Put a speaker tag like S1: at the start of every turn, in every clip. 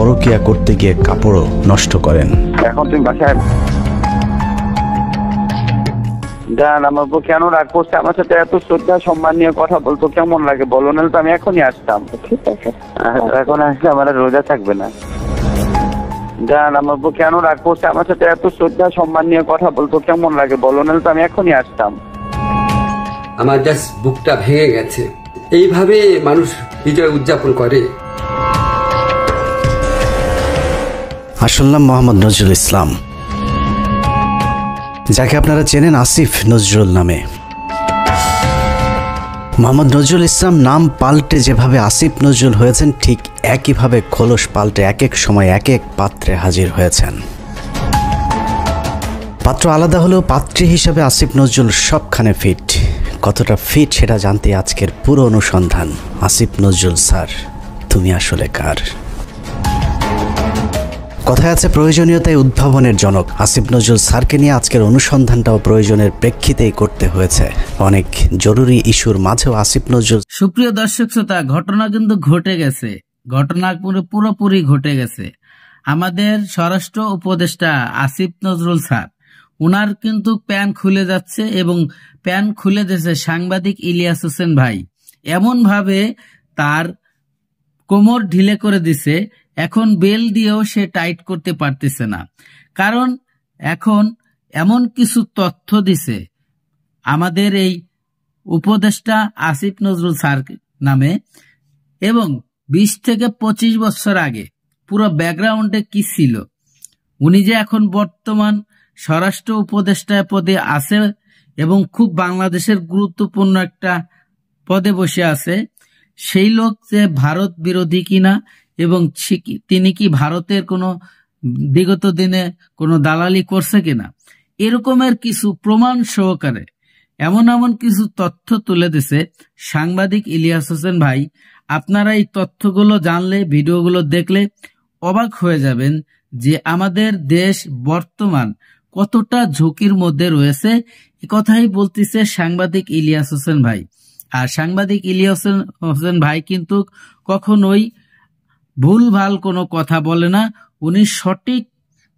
S1: পরকিয়া করতে গিয়ে কাপড়ও নষ্ট করেন।
S2: এখন তুমি বাসায় জান, আমার বউ কেন রাগ করছে আমার সাথে? এত শ্রদ্ধা সম্মান নিয়ে কথা বলতো কেমন লাগে বলো, নাহলে তো আমি এখনই আসতাম।
S3: ঠিক আছে,
S2: এখন আসলে আমার আর রোজা থাকবে না। জান, আমার বউ কেন রাগ করছে আমার সাথে? এত শ্রদ্ধা সম্মান নিয়ে কথা বলতো কেমন লাগে বলো, নাহলে তো আমি এখনই আসতাম।
S4: আমার জাস্ট বুকটা ভেঙে গেছে। এইভাবে মানুষ বিজয় উদযাপন করে?
S1: আসল নাম মোহাম্মদ নজরুল ইসলাম, যাকে আপনারা চেনেন আসিফ নজরুল নামে। মোহাম্মদ নজরুল ইসলাম নাম পাল্টে যেভাবে আসিফ নজরুল হয়েছেন, ঠিক একইভাবে খোলস পাল্টে এক এক সময় এক এক পাত্রে হাজির হয়েছেন। পাত্র আলাদা হলেও পাত্রী হিসাবে আসিফ নজরুল সবখানে ফিট। কতটা ফিট সেটা জানতে আজকের পুরো অনুসন্ধান। আসিফ নজরুল স্যার, তুমি আসলে কার? কথায় আছে প্রয়োজনীয়তায় উদ্ভাবনের জনক। আসিফ নজরুল স্যারকে নিয়ে আজকের অনুসন্ধানটাও প্রয়োজনের প্রেক্ষিতেই করতে হয়েছে। অনেক জরুরি ইস্যুর মাঝেও আসিফ নজরুল।
S5: সুপ্রিয় দর্শক শ্রোতা, ঘটনা কিন্তু ঘটে গেছে, ঘটনা পুরোপুরি ঘটে গেছে। আমাদের স্বরাষ্ট্র উপদেষ্টা আসিফ নজরুল স্যার, উনার কিন্তু প্যান খুলে যাচ্ছে এবং প্যান খুলে দিয়েছে সাংবাদিক ইলিয়াস হোসেন ভাই। এমন ভাবে তার কোমর ঢিলে করে দিছে, এখন বেল দিয়েও সে টাইট করতে পারতেছে না। কারণ এখন এমন কিছু তথ্য দিছে আমাদের এই উপদেষ্টা আসিফ নজরুল স্যার নামে, এবং 20 থেকে 25 বছর আগে পুরো ব্যাকগ্রাউন্ডে কি ছিল, উনি যে এখন বর্তমান স্বরাষ্ট্র উপদেষ্টা পদে আছে এবং খুব বাংলাদেশের গুরুত্বপূর্ণ একটা পদে বসে আছে, সেই লোক যে ভারত বিরোধী কিনা এবং তিনি কি ভারতের কোনো বিগত দিনে কোনো দালালি করছে কিনা, এরকমের কিছু প্রমাণ সহকারে এমন এমন কিছু তথ্য তুলে দিছে সাংবাদিক ইলিয়াস হোসেন ভাই। আপনারা এই তথ্যগুলো জানলে, ভিডিওগুলো দেখলে অবাক হয়ে যাবেন যে আমাদের দেশ বর্তমান কতটা ঝুঁকির মধ্যে রয়েছে। এ কথাই বলতেছে সাংবাদিক ইলিয়াস হোসেন ভাই। আর সাংবাদিক ইলিয়াস হোসেন ভাই কিন্তু কখনোই ভুলভাল কোনো কথা বলে না, উনি সঠিক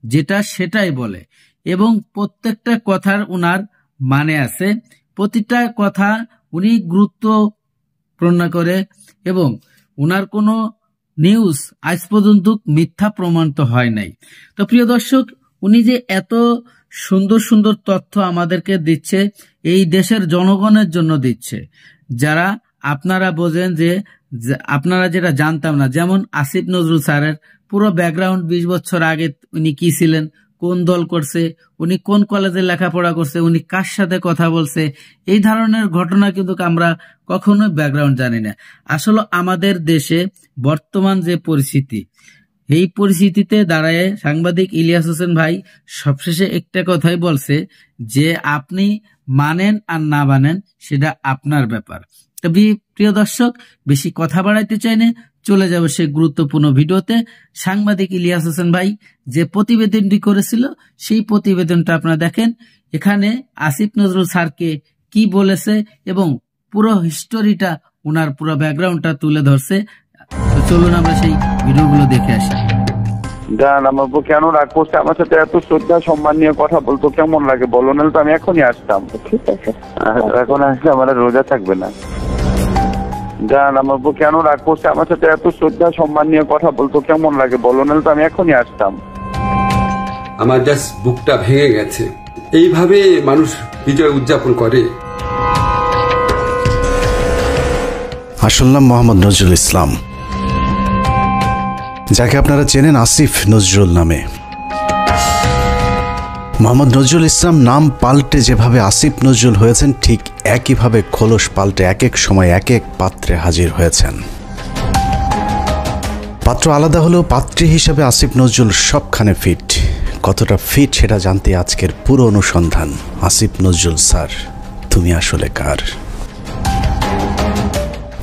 S5: যেটা সেটাই বলে এবং প্রত্যেকটা কথার উনার মানে আছে। প্রতিটা কথা উনি গুরুত্বপূর্ণ করে এবং উনার কোনো নিউজ আজ পর্যন্ত মিথ্যা প্রমাণিত হয় নাই। তো প্রিয় দর্শক, উনি যে এত সুন্দর সুন্দর তথ্য আমাদেরকে দিচ্ছে, এই দেশের জনগণের জন্য দিচ্ছে, যারা আপনারা বোঝেন যে আপনারা যেটা জানতাম না। যেমন আসিফ নজরুল স্যারের পুরো ব্যাকগ্রাউন্ড, 20 বছর আগে উনি কি ছিলেন, কোন দল করছে, উনি কোন কলেজে লেখাপড়া করছে, উনি কার সাথে কথা বলছে, এই ধরনের ঘটনা কিন্তু আমরা কখনোই ব্যাকগ্রাউন্ড জানি না। আসলে আমাদের দেশে বর্তমান যে পরিস্থিতি, এই পরিস্থিতিতে দাঁড়ায় সাংবাদিক ইলিয়াস হোসেন ভাই সবশেষে একটা কথাই বলছে যে আপনি মানেন আর না মানেন সেটা আপনার ব্যাপার। তবে প্রিয় দর্শক, বেশি কথা বাড়াইতে চাই না, চলে যাবে সেই গুরুত্বপূর্ণ ভিডিওতে। সাংবাদিক ইলিয়াস হোসেন ভাই যে প্রতিবেদনটি করেছিল সেই প্রতিবেদনটা আপনারা দেখেন। এখানে আসিফ নজরুল স্যারকে কি বলেছে এবং পুরো হিস্টোরিটা, ওনার পুরো ব্যাকগ্রাউন্ডটা তুলে ধরছে। চলুন আমরা সেই ভিডিওগুলো দেখে আসি।
S2: জান, আমার বউ কেন রাগ করছে আমার সাথে? এত শ্রদ্ধা সম্মান নিয়ে কথা বলতো কেমন লাগে বলো, নাহলে তো আমি এখনই আসতাম।
S3: ঠিক আছে,
S2: এখন আসলে আমার আর রোজা থাকবে না। জান, আমার বউ কেন রাগ করছে আমার সাথে? এত শ্রদ্ধা সম্মান নিয়ে কথা বলতো কেমন লাগে বলো, নাহলে তো আমি এখনই আসতাম।
S4: আমার জাস্ট বুকটা ভেঙে গেছে। এইভাবে মানুষ বিজয় উদযাপন করে?
S1: আসল নাম মোহাম্মদ নজরুল ইসলাম, যাকে আপনারা চেনেন আসিফ নজরুল নামে। মোহাম্মদ নজরুল ইসলাম নাম পাল্টে যেভাবে আসিফ নজরুল হয়েছেন, ঠিক একইভাবে খোলস পাল্টে এক এক সময় এক এক পাত্রে হাজির হয়েছেন। পাত্র আলাদা হলেও পাত্রী হিসাবে আসিফ নজরুল সবখানে ফিট। কতটা ফিট সেটা জানতে আজকের পুরো অনুসন্ধান। আসিফ নজরুল স্যার, তুমি আসলে কার?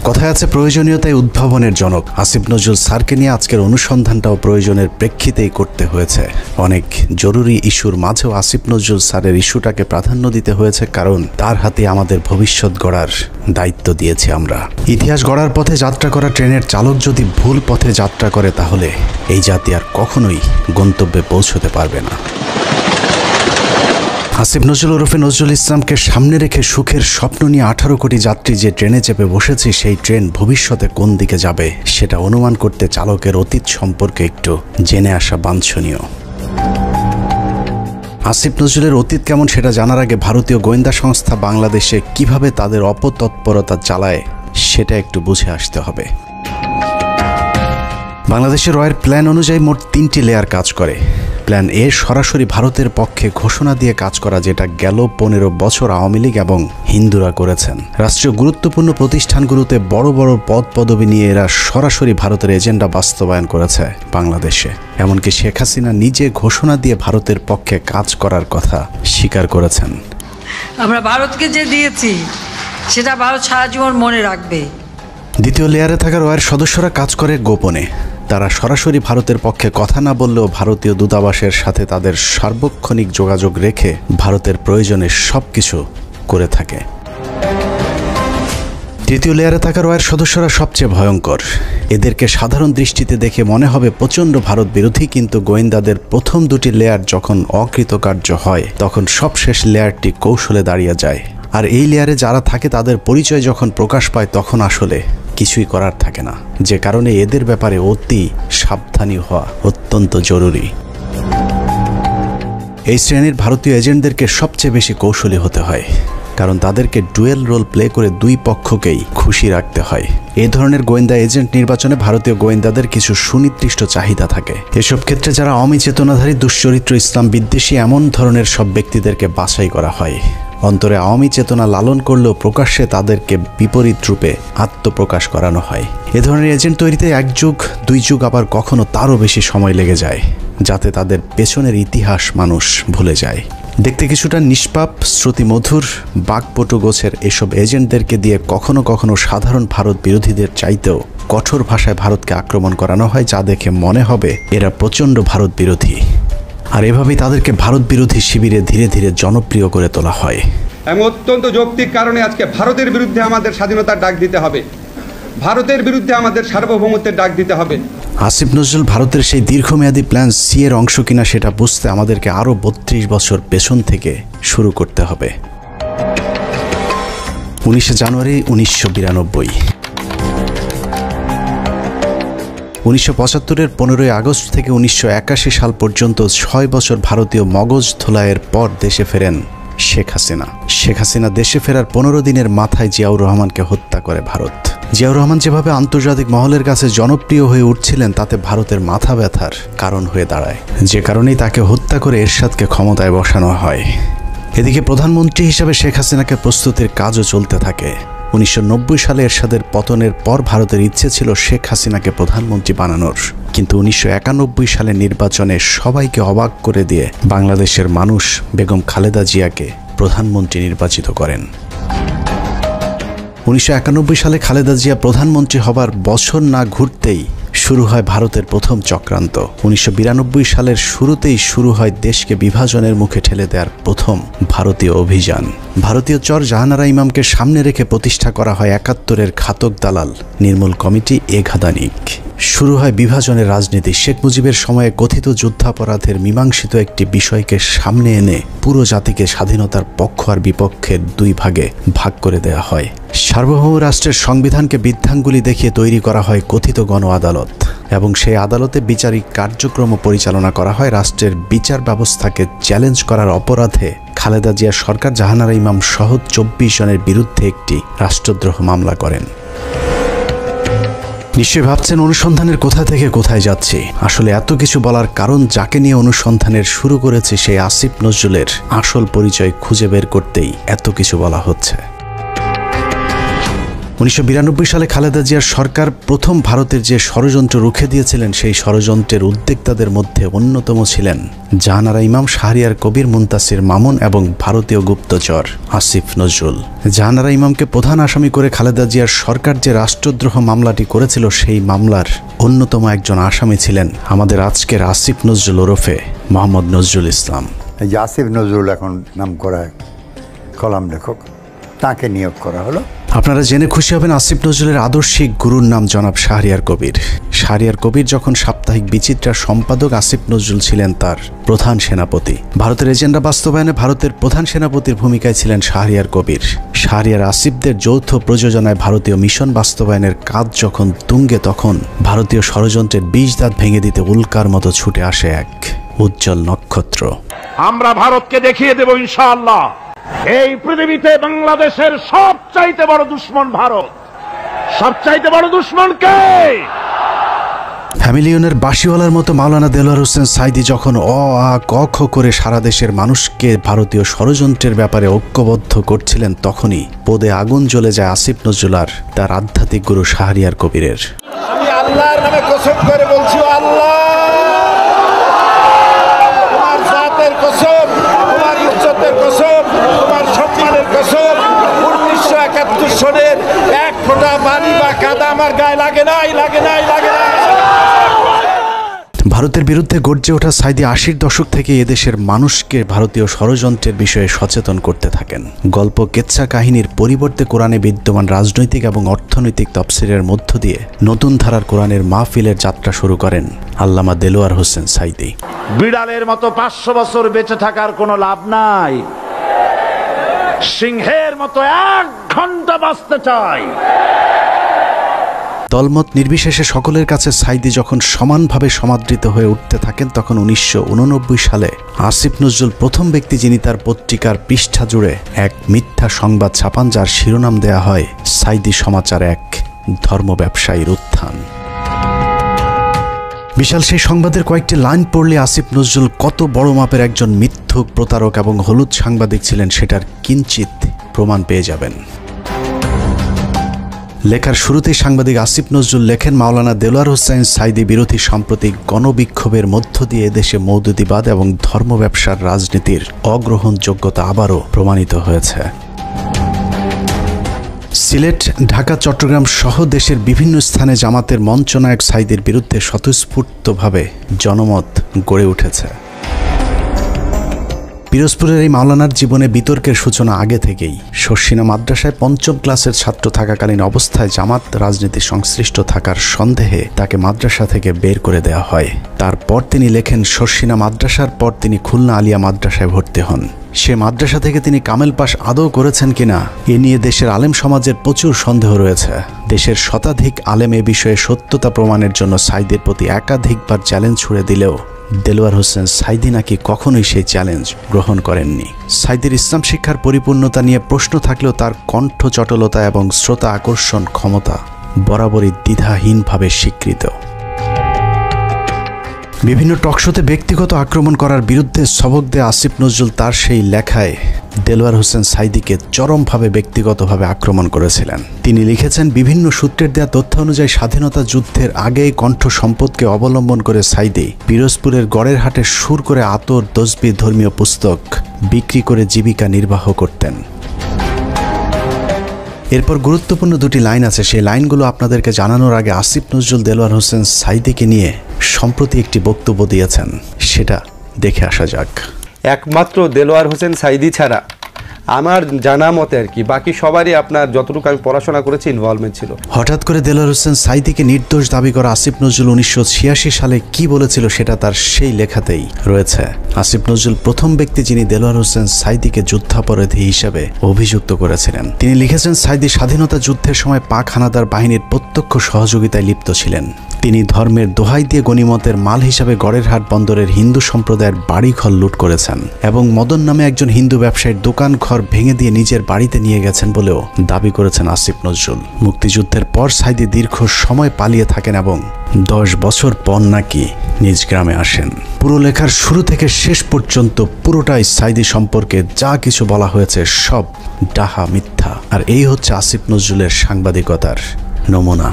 S1: কথায় আছে প্রয়োজনীয়তাই উদ্ভাবনের জনক। আসিফ নজরুল স্যারকে নিয়ে আজকের অনুসন্ধানটাও প্রয়োজনের প্রেক্ষিতেই করতে হয়েছে। অনেক জরুরি ইস্যুর মাঝেও আসিফ নজরুল স্যারের ইস্যুটাকে প্রাধান্য দিতে হয়েছে, কারণ তার হাতে আমাদের ভবিষ্যৎ গড়ার দায়িত্ব দিয়েছি আমরা। ইতিহাস গড়ার পথে যাত্রা করা ট্রেনের চালক যদি ভুল পথে যাত্রা করে, তাহলে এই জাতি আর কখনোই গন্তব্যে পৌঁছতে পারবে না। আসিফ নজরুল ওরফে নজরুল ইসলামকে সামনে রেখে সুখের স্বপ্ন নিয়ে 18 কোটি যাত্রী যে ট্রেনে চেপে বসেছি, সেই ট্রেন ভবিষ্যতে কোন দিকে যাবে সেটা অনুমান করতে চালকের অতীত সম্পর্কে একটু জেনে আসা বাঞ্ছনীয়। আসিফ নজরুলের অতীত কেমন সেটা জানার আগে ভারতীয় গোয়েন্দা সংস্থা বাংলাদেশে কিভাবে তাদের অপতৎপরতা চালায় সেটা একটু বুঝে আসতে হবে। বাংলাদেশের রয়ের প্ল্যান অনুযায়ী মোট 3টি লেয়ার কাজ করে। প্ল্যান এ সরাসরি ভারতের পক্ষে ঘোষণা দিয়ে কাজ করা, যেটা গেল 15 বছর আওয়ামী লীগ এবং হিন্দুরা করেছেন। রাষ্ট্রীয় গুরুত্বপূর্ণ প্রতিষ্ঠানগুলোতে বড় বড় পদ পদবি নিয়ে এরা সরাসরি ভারতের এজেন্ডা বাস্তবায়ন করেছে বাংলাদেশে। এমনকি শেখ হাসিনা নিজে ঘোষণা দিয়ে ভারতের পক্ষে কাজ করার কথা স্বীকার করেছেন।
S3: আমরা ভারতকে যে দিয়েছি সেটা ভারত সারা জীবন মনে রাখবে।
S1: দ্বিতীয় লেয়ারে থাকা রয়ের সদস্যরা কাজ করে গোপনে। তারা সরাসরি ভারতের পক্ষে কথা না বললেও ভারতীয় দূতাবাসের সাথে তাদের সার্বক্ষণিক যোগাযোগ রেখে ভারতের প্রয়োজনে সবকিছু করে থাকে। তৃতীয় লেয়ারে থাকা রয়ের সদস্যরা সবচেয়ে ভয়ঙ্কর। এদেরকে সাধারণ দৃষ্টিতে দেখে মনে হবে প্রচণ্ড ভারত বিরোধী, কিন্তু গোয়েন্দাদের প্রথম 2টি লেয়ার যখন অকৃতকার্য হয়, তখন সবশেষ লেয়ারটি কৌশলে দাঁড়িয়ে যায়। আর এই লেয়ারে যারা থাকে তাদের পরিচয় যখন প্রকাশ পায়, তখন আসলে কিছুই করার থাকে না, যে কারণে এদের ব্যাপারে অতি সাবধানী হওয়া অত্যন্ত জরুরি। এই শ্রেণীর ভারতীয় এজেন্টদেরকে সবচেয়ে বেশি কৌশলী হতে হয়, কারণ তাদেরকে ডুয়েল রোল প্লে করে দুই পক্ষকেই খুশি রাখতে হয়। এই ধরনের গোয়েন্দা এজেন্ট নির্বাচনে ভারতীয় গোয়েন্দাদের কিছু সুনির্দিষ্ট চাহিদা থাকে। এসব ক্ষেত্রে যারা আওয়ামী চেতনাধারী, দুশ্চরিত্র, ইসলাম বিদ্বেষী এমন ধরনের সব ব্যক্তিদেরকে বাছাই করা হয়। অন্তরে আওয়ামী চেতনা লালন করলেও প্রকাশ্যে তাদেরকে বিপরীত রূপে আত্মপ্রকাশ করানো হয়। এ ধরনের এজেন্ট তৈরিতে 1 যুগ 2 যুগ, আবার কখনো তারও বেশি সময় লেগে যায়, যাতে তাদের পেছনের ইতিহাস মানুষ ভুলে যায়। দেখতে কিছুটা নিষ্পাপ, শ্রুতিমধুর, বাকপটু গোছের এসব এজেন্টদেরকে দিয়ে কখনো কখনো সাধারণ ভারত বিরোধীদের চাইতেও কঠোর ভাষায় ভারতকে আক্রমণ করানো হয়, যা দেখে মনে হবে এরা প্রচণ্ড ভারত বিরোধী। আর এভাবেই তাদেরকে ভারত বিরোধী শিবিরে ধীরে ধীরে জনপ্রিয় করে তোলা হয়।
S4: এবং অত্যন্ত যৌক্তিক কারণে আজকে ভারতের বিরুদ্ধে আমাদের স্বাধীনতার ডাক দিতে হবে, ভারতের বিরুদ্ধে আমাদের সার্বভৌমত্বের ডাক দিতে হবে।
S1: আসিফ নজরুল ভারতের সেই দীর্ঘমেয়াদী প্ল্যান সি এর অংশ কিনা সেটা বুঝতে আমাদেরকে আরও 32 বছর পেছন থেকে শুরু করতে হবে। 19 জানুয়ারি 1992। 1975-এর 15 আগস্ট থেকে 1981 সাল পর্যন্ত 6 বছর ভারতীয় মগজ ধোলাইয়ের পর দেশে ফেরেন শেখ হাসিনা। শেখ হাসিনা দেশে ফেরার 15 দিনের মাথায় জিয়াউর রহমানকে হত্যা করে ভারত। জিয়াউর রহমান যেভাবে আন্তর্জাতিক মহলের কাছে জনপ্রিয় হয়ে উঠছিলেন, তাতে ভারতের মাথা ব্যথার কারণ হয়ে দাঁড়ায়, যে কারণেই তাকে হত্যা করে এরশাদকে ক্ষমতায় বসানো হয়। এদিকে প্রধানমন্ত্রী হিসেবে শেখ হাসিনাকে প্রস্তুতির কাজও চলতে থাকে। 1990 সালে এরশাদের পতনের পর ভারতের ইচ্ছে ছিল শেখ হাসিনাকে প্রধানমন্ত্রী বানানোর, কিন্তু 1991 সালে নির্বাচনে সবাইকে অবাক করে দিয়ে বাংলাদেশের মানুষ বেগম খালেদা জিয়াকে প্রধানমন্ত্রী নির্বাচিত করেন। 1991 সালে খালেদা জিয়া প্রধানমন্ত্রী হবার বছর না ঘুরতেই শুরু হয় ভারতের প্রথম চক্রান্ত। 1992 সালের শুরুতেই শুরু হয় দেশকে বিভাজনের মুখে ঠেলে দেওয়ার প্রথম ভারতীয় অভিযান। ভারতীয় চর জাহানারা ইমামকে সামনে রেখে প্রতিষ্ঠা করা হয় 71-এর ঘাতক দালাল নির্মূল কমিটি এঘাদানিক। শুরু হয় বিভাজনের রাজনীতি। শেখ মুজিবের সময়ে কথিত যুদ্ধাপরাধের মীমাংসিত একটি বিষয়কে সামনে এনে পুরো জাতিকে স্বাধীনতার পক্ষ আর বিপক্ষের 2 ভাগে ভাগ করে দেওয়া হয়। সার্বভৌম রাষ্ট্রের সংবিধানকে বৃদ্ধাঙ্গুলি দেখিয়ে তৈরি করা হয় কথিত গণ আদালত, এবং সেই আদালতে বিচারিক কার্যক্রম পরিচালনা করা হয়। রাষ্ট্রের বিচার ব্যবস্থাকে চ্যালেঞ্জ করার অপরাধে খালেদা জিয়া সরকার জাহানারা ইমাম সহ 24 জনের বিরুদ্ধে একটি রাষ্ট্রদ্রোহ মামলা করেন। নিশ্চয়ই ভাবছেন অনুসন্ধানের কোথা থেকে কোথায় যাচ্ছি। আসলে এত কিছু বলার কারণ, যাকে নিয়ে অনুসন্ধানের শুরু করেছে সেই আসিফ নজরুলের আসল পরিচয় খুঁজে বের করতেই এত কিছু বলা হচ্ছে। 1992 সালে খালেদা জিয়ার সরকার প্রথম ভারতের যে ষড়যন্ত্র রুখে দিয়েছিলেন, সেই ষড়যন্ত্রের উদ্যোক্তাদের মধ্যে অন্যতম ছিলেন জাহানারা ইমাম, শাহরিয়ার কবির, মুনতাসির মামুন এবং ভারতীয় গুপ্তচর আসিফ নজরুল। জাহানারা ইমামকে প্রধান আসামি করে খালেদা জিয়ার সরকার যে রাষ্ট্রদ্রোহ মামলাটি করেছিল, সেই মামলার অন্যতম একজন আসামি ছিলেন আমাদের আজকের আসিফ নজরুল ওরফে মোহাম্মদ নজরুল ইসলাম।
S6: এই আসিফ নজরুল এখন নাম করা কলাম লেখক, তাকে নিয়োগ করা হলো।
S1: আপনারা জেনে খুশি হবেন, আসিফ নজরুলের আদর্শিক গুরুর নাম জনাব শাহরিয়ার কবির। শাহরিয়ার কবির যখন সাপ্তাহিক বিচিত্রার সম্পাদক, আসিফ নজরুল ছিলেন তার প্রধান সেনাপতি। ভারতের এজেন্ডা বাস্তবায়নে ভারতের প্রধান সেনাপতির ভূমিকায় ছিলেন শাহরিয়ার কবির। শাহরিয়ার আসিফদের যৌথ প্রযোজনায় ভারতীয় মিশন বাস্তবায়নের কাজ যখন তুঙ্গে, তখন ভারতীয় ষড়যন্ত্রের বিষ দাঁত ভেঙে দিতে উল্কার মতো ছুটে আসে এক উজ্জ্বল নক্ষত্র।
S7: আমরা ভারতকে দেখিয়ে দেব ইনশাআল্লাহ, এই পৃথিবীতে বাংলাদেশের সবচাইতে বড় দুশ্মন ভারত। সবচাইতে বড় দুশ্মন কে?
S1: ফ্যামিলিয়নের বাঁশিওয়ালার মতো মাওলানা দেলোয়ার হোসেন সাইদি যখন আ ক খ করে সারা দেশের মানুষকে ভারতীয় ষড়যন্ত্রের ব্যাপারে ঐক্যবদ্ধ করছিলেন, তখনই পদে আগুন জ্বলে যায় আসিফ নজরুল আর তার আধ্যাত্মিক গুরু শাহরিয়ার কবিরের।
S7: আমি আল্লাহর নামে কসম করে বলছি, আল্লাহ তোমার জাতের কসম, তোমার ইজ্জতের কসম, তোমার সম্মানের কসম, 1971 সনের এক ফোঁটা পানি বা কাদা আমার গায়ে লাগে নাই, লাগে নাই, লাগে নাই।
S1: ভারতের বিরুদ্ধে গর্জে ওঠা সাইদি 80-র দশক থেকে এদেশের মানুষকে ভারতীয় ষড়যন্ত্রের বিষয়ে সচেতন করতে থাকেন। গল্প, কেচ্ছা কাহিনীর পরিবর্তে কোরআনে বিদ্যমান রাজনৈতিক এবং অর্থনৈতিক তফসিরের মধ্য দিয়ে নতুন ধারার কোরআনের মাহফিলের যাত্রা শুরু করেন আল্লামা দেলোয়ার হোসেন সাইদি।
S7: বিড়ালের মতো 500 বছর বেঁচে থাকার কোনো লাভ নাই, সিংহের মতো 1 ঘন্টা বাঁচতে চাই।
S1: দলমত নির্বিশেষে সকলের কাছে সাইদি যখন সমানভাবে সমাদৃত হয়ে উঠতে থাকেন, তখন 1989 সালে আসিফ নজরুল প্রথম ব্যক্তি যিনি তার পত্রিকার পৃষ্ঠা জুড়ে এক মিথ্যা সংবাদ ছাপান, যার শিরোনাম দেয়া হয় সাইদি সমাচার, এক ধর্ম ব্যবসায়ীর উত্থান। বিশাল সেই সংবাদের কয়েকটি লাইন পড়লে আসিফ নজরুল কত বড় মাপের একজন মিথ্যুক, প্রতারক এবং হলুদ সাংবাদিক ছিলেন সেটার কিঞ্চিত প্রমাণ পেয়ে যাবেন। লেখার শুরুতেই সাংবাদিক আসিফ নজরুল লেখেন, মাওলানা দেলোয়ার হোসেন সাইদি বিরোধী সাম্প্রতিক গণবিক্ষোভের মধ্য দিয়ে এদেশে মৌদুদিবাদ এবং ধর্ম ব্যবসার রাজনীতির অগ্রহণযোগ্যতা আবারও প্রমাণিত হয়েছে। সিলেট, ঢাকা, চট্টগ্রাম সহ দেশের বিভিন্ন স্থানে জামাতের মঞ্চনায়ক সাইদির বিরুদ্ধে স্বতঃস্ফূর্তভাবে জনমত গড়ে উঠেছে। পিরোজপুরের এই মাওলানার জীবনে বিতর্কের সূচনা আগে থেকেই। শর্ষিনা মাদ্রাসায় 5ম ক্লাসের ছাত্র থাকাকালীন অবস্থায় জামাত রাজনীতি সংশ্লিষ্ট থাকার সন্দেহে তাকে মাদ্রাসা থেকে বের করে দেওয়া হয়। তারপর তিনি লেখেন, শর্ষিনা মাদ্রাসার পর তিনি খুলনা আলিয়া মাদ্রাসায় ভর্তি হন। সে মাদ্রাসা থেকে তিনি কামেল পাশ আদৌ করেছেন কিনা এ নিয়ে দেশের আলেম সমাজের প্রচুর সন্দেহ রয়েছে। দেশের শতাধিক আলেম এ বিষয়ে সত্যতা প্রমাণের জন্য সাইদির প্রতি একাধিকবার চ্যালেঞ্জ ছুড়ে দিলেও দেলোয়ার হোসেন সাইদি নাকি কখনোই সেই চ্যালেঞ্জ গ্রহণ করেননি। সাইদির ইসলাম শিক্ষার পরিপূর্ণতা নিয়ে প্রশ্ন থাকলেও তার কণ্ঠ চটলতা এবং শ্রোতা আকর্ষণ ক্ষমতা বরাবরই দ্বিধাহীনভাবে স্বীকৃত। বিভিন্ন টকশোতে ব্যক্তিগত আক্রমণ করার বিরুদ্ধে সবক দেয়া আসিফ নজরুল তার সেই লেখায় দেলোয়ার হোসেন সাইদিকে চরমভাবে ব্যক্তিগতভাবে আক্রমণ করেছিলেন। তিনি লিখেছেন, বিভিন্ন সূত্রের দেয়া তথ্য অনুযায়ী স্বাধীনতা যুদ্ধের আগেই কণ্ঠ সম্পদকে অবলম্বন করে সাইদি পিরোজপুরের গড়ের হাটে সুর করে আতর, তসবিহ, ধর্মীয় পুস্তক বিক্রি করে জীবিকা নির্বাহ করতেন। এরপর গুরুত্বপূর্ণ দুটি লাইন আছে, সেই লাইনগুলো আপনাদেরকে জানানোর আগে আসিফ নজরুল দেলোয়ার হোসেন সাইদিকে নিয়ে সম্প্রতি একটি বক্তব্য দিয়েছেন, সেটা দেখে আসা যাক।
S8: একমাত্র দেলোয়ার হোসেন সাইদি ছাড়া আমার জানা মতে আর কি বাকি সবারই আপনার যতটুকু আমি পড়াশোনা করেছি ইনভলভমেন্ট ছিল।
S1: হঠাৎ করে দেলোয়ার হোসেন সাইদিকে নির্দোষ দাবি করা আসিফ নজরুল 1986 সালে কি বলেছিল সেটা তার সেই লেখাতেই রয়েছে। আসিফ নজরুল প্রথম ব্যক্তি যিনি দেলোয়ার হোসেন সাইদিকে যুদ্ধাপরাধী হিসেবে অভিযুক্ত করেছিলেন। তিনি লিখেছেন, সাইদি স্বাধীনতা যুদ্ধের সময় পাক হানাদার বাহিনীর প্রত্যক্ষ সহযোগিতায় লিপ্ত ছিলেন। তিনি ধর্মের দোহাই দিয়ে গনিমতের মাল হিসাবে গড়েরহাট বন্দরের হিন্দু সম্প্রদায়ের বাড়িঘর লুট করেছেন এবং মদন নামে একজন হিন্দু ব্যবসায়ীর দোকান ঘর ভেঙে দিয়ে নিজের বাড়িতে নিয়ে গেছেন বলেও দাবি করেছেন আসিফ নজরুল। মুক্তিযুদ্ধের পর সাইদি দীর্ঘ সময় পালিয়ে থাকেন এবং 10 বছর পর নাকি নিজ গ্রামে আসেন। পুরো লেখার শুরু থেকে শেষ পর্যন্ত পুরোটাই সাইদি সম্পর্কে যা কিছু বলা হয়েছে সব ডাহা, মিথ্যা। আর এই হচ্ছে আসিফ নজরুলের সাংবাদিকতার নমুনা।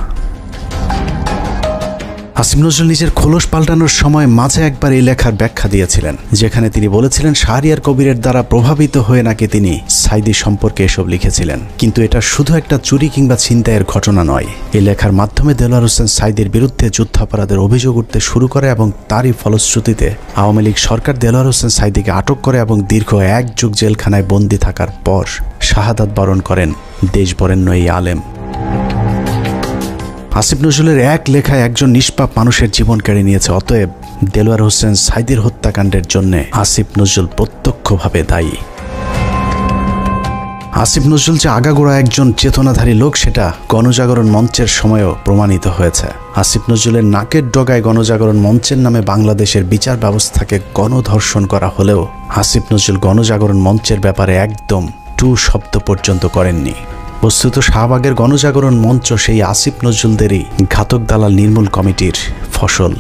S1: আসিফ নজরুল নিজের খোলস পাল্টানোর সময় মাঝে একবার এই লেখার ব্যাখ্যা দিয়েছিলেন, যেখানে তিনি বলেছিলেন শাহরিয়ার কবিরের দ্বারা প্রভাবিত হয়ে নাকি তিনি সাইদি সম্পর্কে এসব লিখেছিলেন। কিন্তু এটা শুধু একটা চুরি কিংবা ছিনতাইয়ের ঘটনা নয়। এই লেখার মাধ্যমে দেলোয়ার হোসেন সাইদির বিরুদ্ধে যুদ্ধাপরাধের অভিযোগ উঠতে শুরু করে এবং তারই ফলশ্রুতিতে আওয়ামী লীগ সরকার দেলোয়ার হোসেন সাইদিকে আটক করে এবং দীর্ঘ 1 যুগ জেলখানায় বন্দী থাকার পর শাহাদাত বরণ করেন দেশবরেণ্য এই আলেম। আসিফ নজরুলের এক লেখায় একজন নিষ্পাপ মানুষের জীবন কেড়ে নিয়েছে। অতএব দেলোয়ার হোসেন সাইদির হত্যাকাণ্ডের জন্য আসিফ নজরুল প্রত্যক্ষভাবে দায়ী। আসিফ নজরুল যে আগাগোড়া একজন চেতনাধারী লোক সেটা গণজাগরণ মঞ্চের সময়ও প্রমাণিত হয়েছে। আসিফ নজরুলের নাকের ডগায় গণজাগরণ মঞ্চের নামে বাংলাদেশের বিচার ব্যবস্থাকে গণধর্ষণ করা হলেও আসিফ নজরুল গণজাগরণ মঞ্চের ব্যাপারে একদম টু শব্দ পর্যন্ত করেননি। বস্তুত শাহবাগের গণজাগরণ মঞ্চ সেই আসিফ নজরুলদেরই ঘাতক দালাল নির্মূল কমিটির ফসল।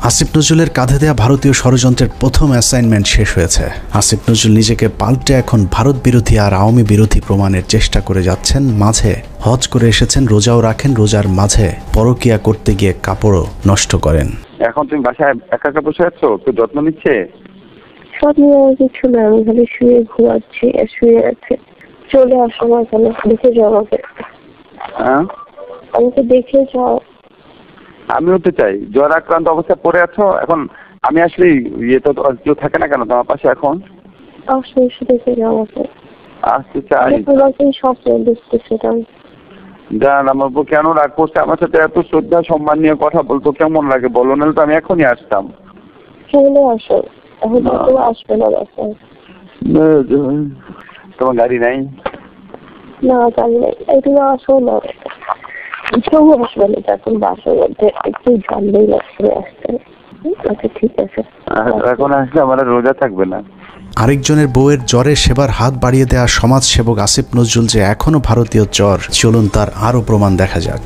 S1: আসিফ নজরুলের কাঁধে দেয়া ভারতীয় ষড়যন্ত্রের প্রথম অ্যাসাইনমেন্ট শেষ হয়েছে। আসিফ নজরুল নিজেকে পাল্টে এখন ভারত বিরোধী আর আওয়ামী বিরোধী প্রমাণের চেষ্টা করে যাচ্ছেন। মাঝে হজ করে এসেছেন, রোজাও রাখেন, রোজার মাঝে পরকিয়া করতে গিয়ে কাপড়ও নষ্ট করেন।
S2: এখন তুমি বাসায় একা একা বসে আছো, কেউ যত্ন নিচ্ছে?
S9: যত্ন নেওয়ার কিছু না, আমি খালি শুয়ে ঘুমাচ্ছি, শুয়ে আছে। চলে আসো না কেন, দেখে যাও আমাকে। আমাকে দেখে যাও।
S2: আমিও তো চাই। জ্বর আক্রান্ত অবস্থায় পড়ে আছো এখন। আমি আসলে ইয়ে তো কেউ থাকে না কেন তোমার পাশে এখন?
S9: আসো, এসে দেখে যাও আমাকে।
S2: আসতে চাই।
S9: স্বপ্ন দেখতেছিলাম।
S2: জান, আমার বউ কেন রাগ করছে? আমার সাথে এত শ্রদ্ধা সম্মান নিয়ে কথা বলতো, কেমন লাগে বলো? না তো আমি এখনই আসতাম।
S9: চলে আসো, এখন তো আসবে না।
S2: তোমার গাড়ি নাই?
S9: না, গাড়ি নাই। তুমি আসো না, কেউ আসবে না। এখন বাসার মধ্যে একটু জানলেই লাগছে আসতে। আচ্ছা ঠিক আছে।
S2: এখন আসলে আমার রোজা থাকবে না।
S1: আরেকজনের বউয়ের জ্বরে সেবার হাত বাড়িয়ে দেওয়া সমাজ সেবক আসিফ নজরুল যে এখনো ভারতীয় জ্বর, চলুন তার আরও প্রমাণ দেখা যাক।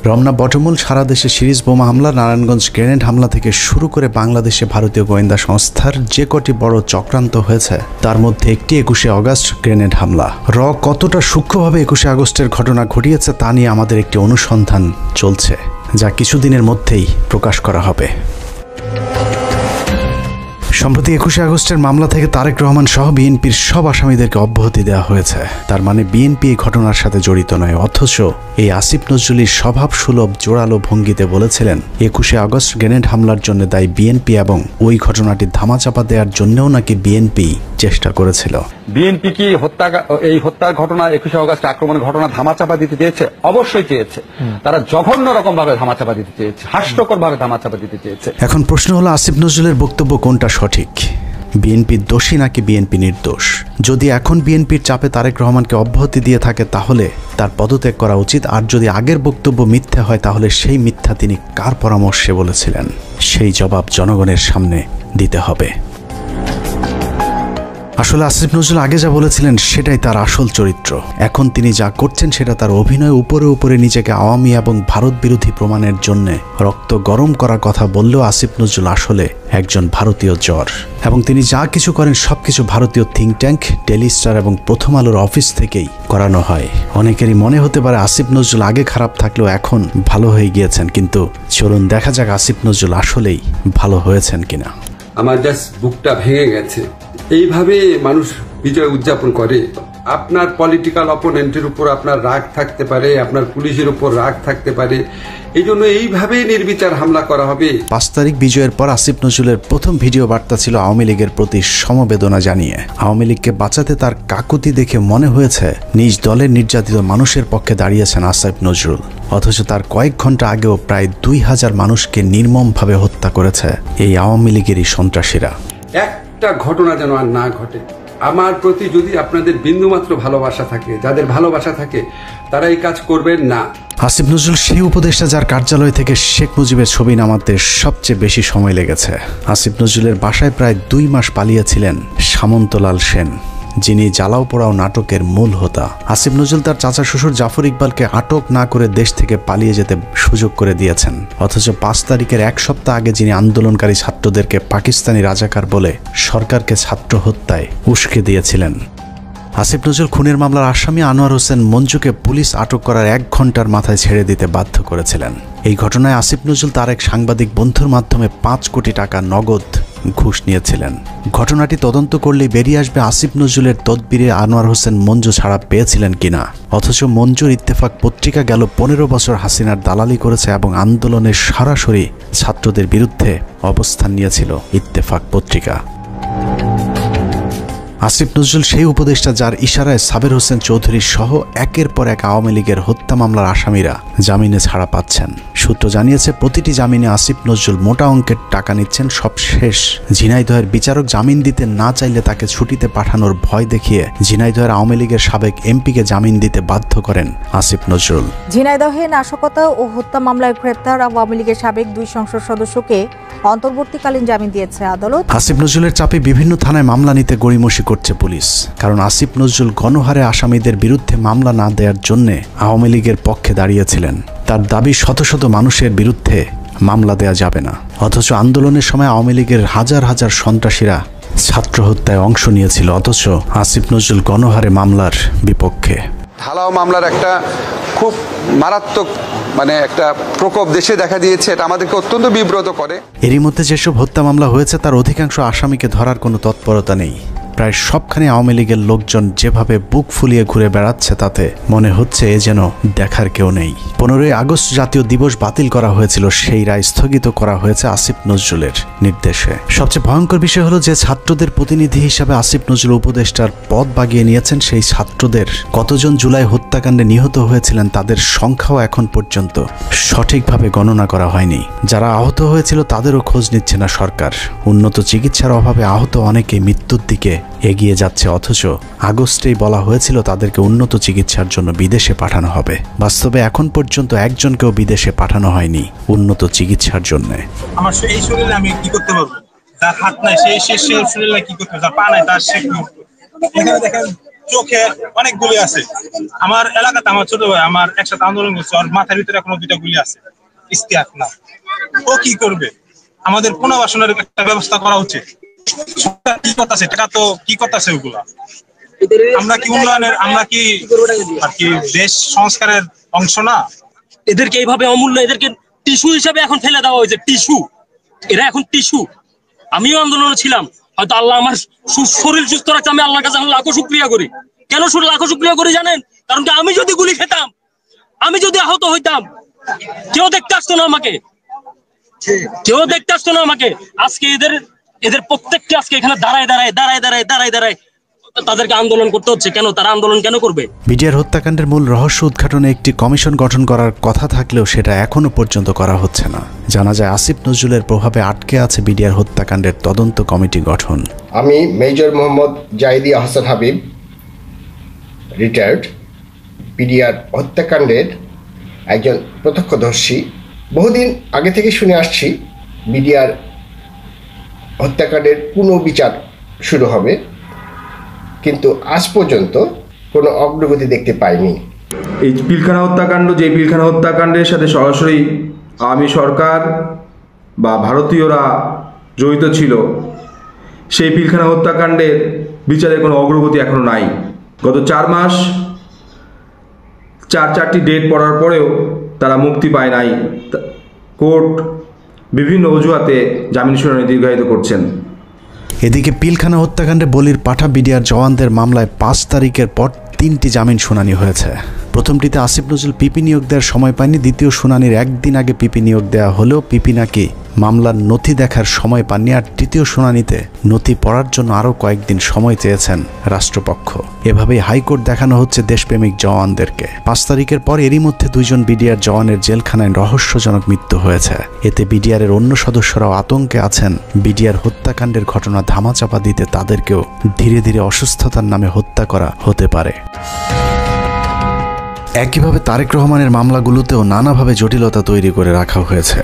S1: রমনা বটমূল সারা দেশে সিরিজ বোমা হামলা, নারায়ণগঞ্জ গ্রেনেড হামলা থেকে শুরু করে বাংলাদেশে ভারতীয় গোয়েন্দা সংস্থার যে কটি বড় চক্রান্ত হয়েছে তার মধ্যে একটি 21শে আগস্ট গ্রেনেড হামলা। কতটা সূক্ষ্মভাবে 21শে আগস্টের ঘটনা ঘটিয়েছে তা নিয়ে আমাদের একটি অনুসন্ধান চলছে, যা কিছুদিনের মধ্যেই প্রকাশ করা হবে। সম্প্রতি 21শে আগস্টের মামলা থেকে তারেক রহমান সহ বিএনপির সব আসামিদেরকে অব্যাহতি দেওয়া হয়েছে। তার মানে বিএনপি এই ঘটনার সাথে জড়িত নয়। অথচ এই আসিফ নজরুলের স্বভাব সুলভ জোরালো ভঙ্গিতে বলেছিলেন 21শে আগস্ট গ্রেনেড হামলার জন্য দায়ী বিএনপি এবং ওই ঘটনাটি ধামাচাপা দেওয়ার জন্যও নাকি বিএনপি চেষ্টা করেছিল।
S10: বিএনপি কি এই হত্যার ঘটনা 21শে আগস্ট আক্রমণের ঘটনা ধামাচাপা দিতে চেয়েছে? অবশ্যই চেয়েছে। তারা জঘন্য রকম ভাবে ধামাচাপা দিতে চেয়েছে, হাস্যকর ভাবে ধামাচাপা দিতে চেয়েছে।
S1: এখন প্রশ্ন হলো আসিফ নজরুলের বক্তব্য কোনটা সঠিক? বিএনপি দোষী নাকি বিএনপি নির্দোষ? যদি এখন বিএনপির চাপে তারেক রহমানকে অব্যাহতি দিয়ে থাকে তাহলে তার পদত্যাগ করা উচিত। আর যদি আগের বক্তব্য মিথ্যা হয় তাহলে সেই মিথ্যা তিনি কার পরামর্শে বলেছিলেন সেই জবাব জনগণের সামনে দিতে হবে। আসলে আসিফ নজরুল আগে যা বলেছিলেন সেটাই তার আসল চরিত্র। এখন তিনি যা করছেন সেটা তার অভিনয়। উপরে উপরে নিজেকে আওয়ামী এবং ভারত বিরোধী প্রমাণের জন্য রক্ত গরম করার কথা বললেও আসিফ নজরুল আসলে একজন ভারতীয় জ্বর, এবং তিনি যা কিছু করেন সবকিছু ভারতীয় থিঙ্ক ট্যাঙ্ক, ডেইলি স্টার এবং প্রথম আলোর অফিস থেকেই করানো হয়। অনেকেরই মনে হতে পারে আসিফ নজরুল আগে খারাপ থাকলেও এখন ভালো হয়ে গিয়েছেন, কিন্তু চলুন দেখা যাক আসিফ নজরুল আসলেই ভালো হয়েছেন কিনা।
S11: আমার জাস্ট বুকটা ভেঙে গেছে। এইভাবে মানুষ বিজয় উদযাপন করে। আপনার পলিটিক্যাল অপোনেন্টের উপর আপনার রাগ থাকতে পারে, আপনার পুলিশের উপর রাগ থাকতে পারে, এই জন্য এইভাবেই নির্বিচার হামলা করা হবে।
S1: 5 তারিখ বিজয়ের পর আসিফ নজরুলের প্রথম ভিডিও বার্তা ছিল আওয়ামী লীগের প্রতি সমবেদনা জানিয়ে। আওয়ামী লীগকে বাঁচাতে তার কাকুতি দেখে মনে হয়েছে নিজ দলের নির্যাতিত মানুষের পক্ষে দাঁড়িয়েছেন আসিফ নজরুল। অথচ তার কয়েক ঘন্টা আগেও প্রায় 2000 মানুষকে নির্মমভাবে হত্যা করেছে এই আওয়ামী লীগেরই সন্ত্রাসীরা।
S11: একটা ঘটনা যেন আর না ঘটে। আমার প্রতি যদি আপনাদের বিন্দুমাত্র ভালোবাসা থাকে, যাদের ভালোবাসা থাকে, তারা এই কাজ করবেন না।
S1: আসিফ নজরুল সেই উপদেষ্টা যার কার্যালয় থেকে শেখ মুজিবের ছবি নামাতে সবচেয়ে বেশি সময় লেগেছে। আসিফ নজরুলের বাসায় প্রায় 2 মাস পালিয়েছিলেন সামন্তলাল সেন। যিনি জ্বালাও পোড়াও নাটকের মূল হোতা। আসিফ নজরুল তার চাচা শ্বশুর জাফর ইকবালকে আটক না করে দেশ থেকে পালিয়ে যেতে সুযোগ করে দিয়েছেন, অথচ 5 তারিখের এক সপ্তাহ আগে যিনি আন্দোলনকারী ছাত্রদেরকে পাকিস্তানি রাজাকার বলে সরকারকে ছাত্র হত্যায় উস্কে দিয়েছিলেন। আসিফ নজরুল খুনের মামলার আসামি আনোয়ার হোসেন মঞ্জুকে পুলিশ আটক করার 1 ঘন্টার মাথায় ছেড়ে দিতে বাধ্য করেছিলেন। এই ঘটনায় আসিফ নজরুল তার এক সাংবাদিক বন্ধুর মাধ্যমে 5 কোটি টাকা নগদ ঘুষ নিয়েছিলেন। ঘটনাটি তদন্ত করলেই বেরিয়ে আসবে আসিফ নজরুলের তদবিরে আনোয়ার হোসেন মঞ্জু ছাড়া পেয়েছিলেন কিনা। অথচ মঞ্জুর ইত্তেফাক পত্রিকা গেল 15 বছর হাসিনার দালালি করেছে এবং আন্দোলনের সরাসরি ছাত্রদের বিরুদ্ধে অবস্থান নিয়েছিল ইত্তেফাক পত্রিকা। আসিফ নজরুল সেই উপদেষ্টা যার ইশারায় সাবের হোসেন চৌধুরী সহ একের পর এক আওয়ামী লীগের হত্যা মামলার আসামিরা জামিনে ছাড়া পাচ্ছেন। সূত্র জানিয়েছে প্রতিটি জামিনে আসিফ নজরুল মোটা অঙ্কের টাকা নিচ্ছেন। সব শেষ ঝিনাইদহের বিচারক জামিন দিতে না চাইলে তাকে ছুটিতে পাঠানোর ভয় দেখিয়ে ঝিনাইদহের আওয়ামী লীগের সাবেক এমপিকে জামিন দিতে বাধ্য করেন আসিফ নজরুল।
S12: ঝিনাইদহে নাশকতা ও হত্যা মামলায় গ্রেপ্তার আওয়ামী লীগের সাবেক 2 সংসদ সদস্যকে অন্তর্বর্তীকালীন জামিন দিয়েছে আদালত।
S1: আসিফ নজরুলের চাপে বিভিন্ন থানায় মামলা নিতে গড়িমসি করছে পুলিশ, কারণ আসিফ নজরুল গণহারে আসামিদের বিরুদ্ধে মামলা না দেওয়ার জন্য আওয়ামী লীগের পক্ষে দাঁড়িয়েছিলেন। তার দাবি শত শত মানুষের বিরুদ্ধে মামলা দেয়া যাবে না, অথচ আন্দোলনের সময় আওয়ামী লীগের হাজার হাজার সন্ত্রাসীরা ছাত্র হত্যায় অংশ নিয়েছিল, অথচ আসিফ নজরুল গণহারে মামলার বিপক্ষে।
S11: ঢালাও মামলার একটা খুব মারাত্মক একটা প্রকোপ দেশে দেখা দিয়েছে, এটা আমাদেরকে অত্যন্ত বিব্রত করে।
S1: এরই মধ্যে যেসব হত্যা মামলা হয়েছে তার অধিকাংশ আসামিকে ধরার কোনো তৎপরতা নেই। প্রায় সবখানে আওয়ামী লীগের লোকজন যেভাবে বুক ফুলিয়ে ঘুরে বেড়াচ্ছে তাতে মনে হচ্ছে এ যেন দেখার কেউ নেই। 15ই আগস্ট জাতীয় দিবস বাতিল করা হয়েছিল, সেই রায় স্থগিত করা হয়েছে আসিফ নজরুলের নির্দেশে। সবচেয়ে ভয়ঙ্কর বিষয় হলো যে ছাত্রদের প্রতিনিধি হিসাবে আসিফ নজরুল উপদেষ্টার পদ বাগিয়ে নিয়েছেন, সেই ছাত্রদের কতজন জুলাই হত্যাকাণ্ডে নিহত হয়েছিলেন তাদের সংখ্যাও এখন পর্যন্ত সঠিকভাবে গণনা করা হয়নি। যারা আহত হয়েছিল তাদেরও খোঁজ নিচ্ছে না সরকার। উন্নত চিকিৎসার অভাবে আহত অনেকে মৃত্যুর দিকে এগিয়ে যাচ্ছে, অথচ আগস্টেই বলা হয়েছিল তাদেরকে উন্নত চিকিৎসার জন্য বিদেশে পাঠানো হবে। বাস্তবে এখন পর্যন্ত একজনকেও বিদেশে পাঠানো হয়নি উন্নত চিকিৎসার জন্য।
S13: আমার এই শরীরে আমি কি করতে পারবো? যার হাত নাই সেই শরীরে কি করতে, যার পা নাই তার সে কি করতে। এখানে দেখেন চোখে অনেক গুলি আছে। আমার এলাকাতে আমার ছোট ভাই আমার একসাথে আন্দোলন করছে, ওর মাথার ভিতরে এখনো 2টা গুলি আছে। ইস্তেহাক না, ও কি করবে? আমাদের পুনর্বাসনের একটা ব্যবস্থা করা উচিত। কি করতেছে টাকা তো কি করতেছে ওগুলা? আমরা কি উন্নয়নের, আমরা কি আর কি দেশ সংস্কারের অংশ না?
S14: এদেরকে এইভাবে অমূল্য, এদেরকে টিস্যু হিসাবে এখন ফেলে দেওয়া হয়েছে। টিস্যু, এরা এখন টিস্যু। আমিও আন্দোলনে ছিলাম, হয়তো আল্লাহ আমার শরীর সুস্থ রাখছে, আমি আল্লাহর কাছে লাখো শুকরিয়া করি। কেন লাখো শুকরিয়া করি জানেন? কারণ কি আমি যদি গুলি খেতাম, আমি যদি আহত হইতাম, কেউ দেখতে আসতো না আমাকে, কেউ দেখতে আসতো না আমাকে। আজকে এদের প্রত্যেককে আজকে এখানে দাঁড়ায় তাদেরকে আন্দোলন করতে হচ্ছে। কেন তারা আন্দোলন কেন করবে?
S1: বিডিআর হত্যাকাণ্ডের মূল রহস্য উদ্ঘাটনে একটি কমিশন গঠন করার কথা থাকলেও সেটা এখনো পর্যন্ত করা হচ্ছে না। জানা যায় আসিফ নজরুলের প্রভাবে আটকে আছে বিডিআর হত্যাকাণ্ডের তদন্ত কমিটি গঠন।
S15: আমি major Mohammad Zahidi Ahsan Habib, retired, BDR হত্যাকাণ্ডের একজন প্রত্যক্ষদর্শী। বহুদিন আগে থেকে শুনে আসছি বিডিআর হত্যাকাণ্ডের পুনর্বিচার শুরু হবে, কিন্তু আজ পর্যন্ত কোনো অগ্রগতি দেখতে পাইনি।
S16: এই পিলখানা হত্যাকাণ্ড, যে পিলখানা হত্যাকাণ্ডের সাথে সরাসরি আওয়ামী সরকার বা ভারতীয়রা জড়িত ছিল, সেই পিলখানা হত্যাকাণ্ডের বিচারের কোনো অগ্রগতি এখনো নাই। গত 4 মাস 4টি ডেট পড়ার পরেও তারা মুক্তি পায় নাই। কোর্ট বিভিন্ন অজুহাতে জামিন শুনানি দীর্ঘায়িত করছেন।
S1: এদিকে পিলখানা হত্যাকাণ্ডে বলির পাঠা বিডিআর জওয়ানদের মামলায় 5 তারিখের পর 3টি জামিন শুনানি হয়েছে। প্রথমটিতে আসিফ নজরুল পিপি নিয়োগ দেওয়ার সময় পায়নি। দ্বিতীয় শুনানির একদিন আগে পিপি নিয়োগ দেওয়া হলেও পিপি নাকি মামলার নথি দেখার সময় পাননি। আর তৃতীয় শুনানিতে নথি পড়ার জন্য আরও কয়েকদিন সময় চেয়েছেন রাষ্ট্রপক্ষ। এভাবেই হাইকোর্ট দেখানো হচ্ছে দেশপ্রেমিক জওয়ানদেরকে। 5 তারিখের পর এরই মধ্যে 2 জন বিডিআর জওয়ানের জেলখানায় রহস্যজনক মৃত্যু হয়েছে। এতে বিডিআরের অন্য সদস্যরাও আতঙ্কে আছেন বিডিআর হত্যাকাণ্ডের ঘটনা ধামাচাপা দিতে তাদেরকেও ধীরে ধীরে অসুস্থতার নামে হত্যা করা হতে পারে। একইভাবে তারেক রহমানের মামলাগুলোতেও নানাভাবে জটিলতা তৈরি করে রাখা হয়েছে।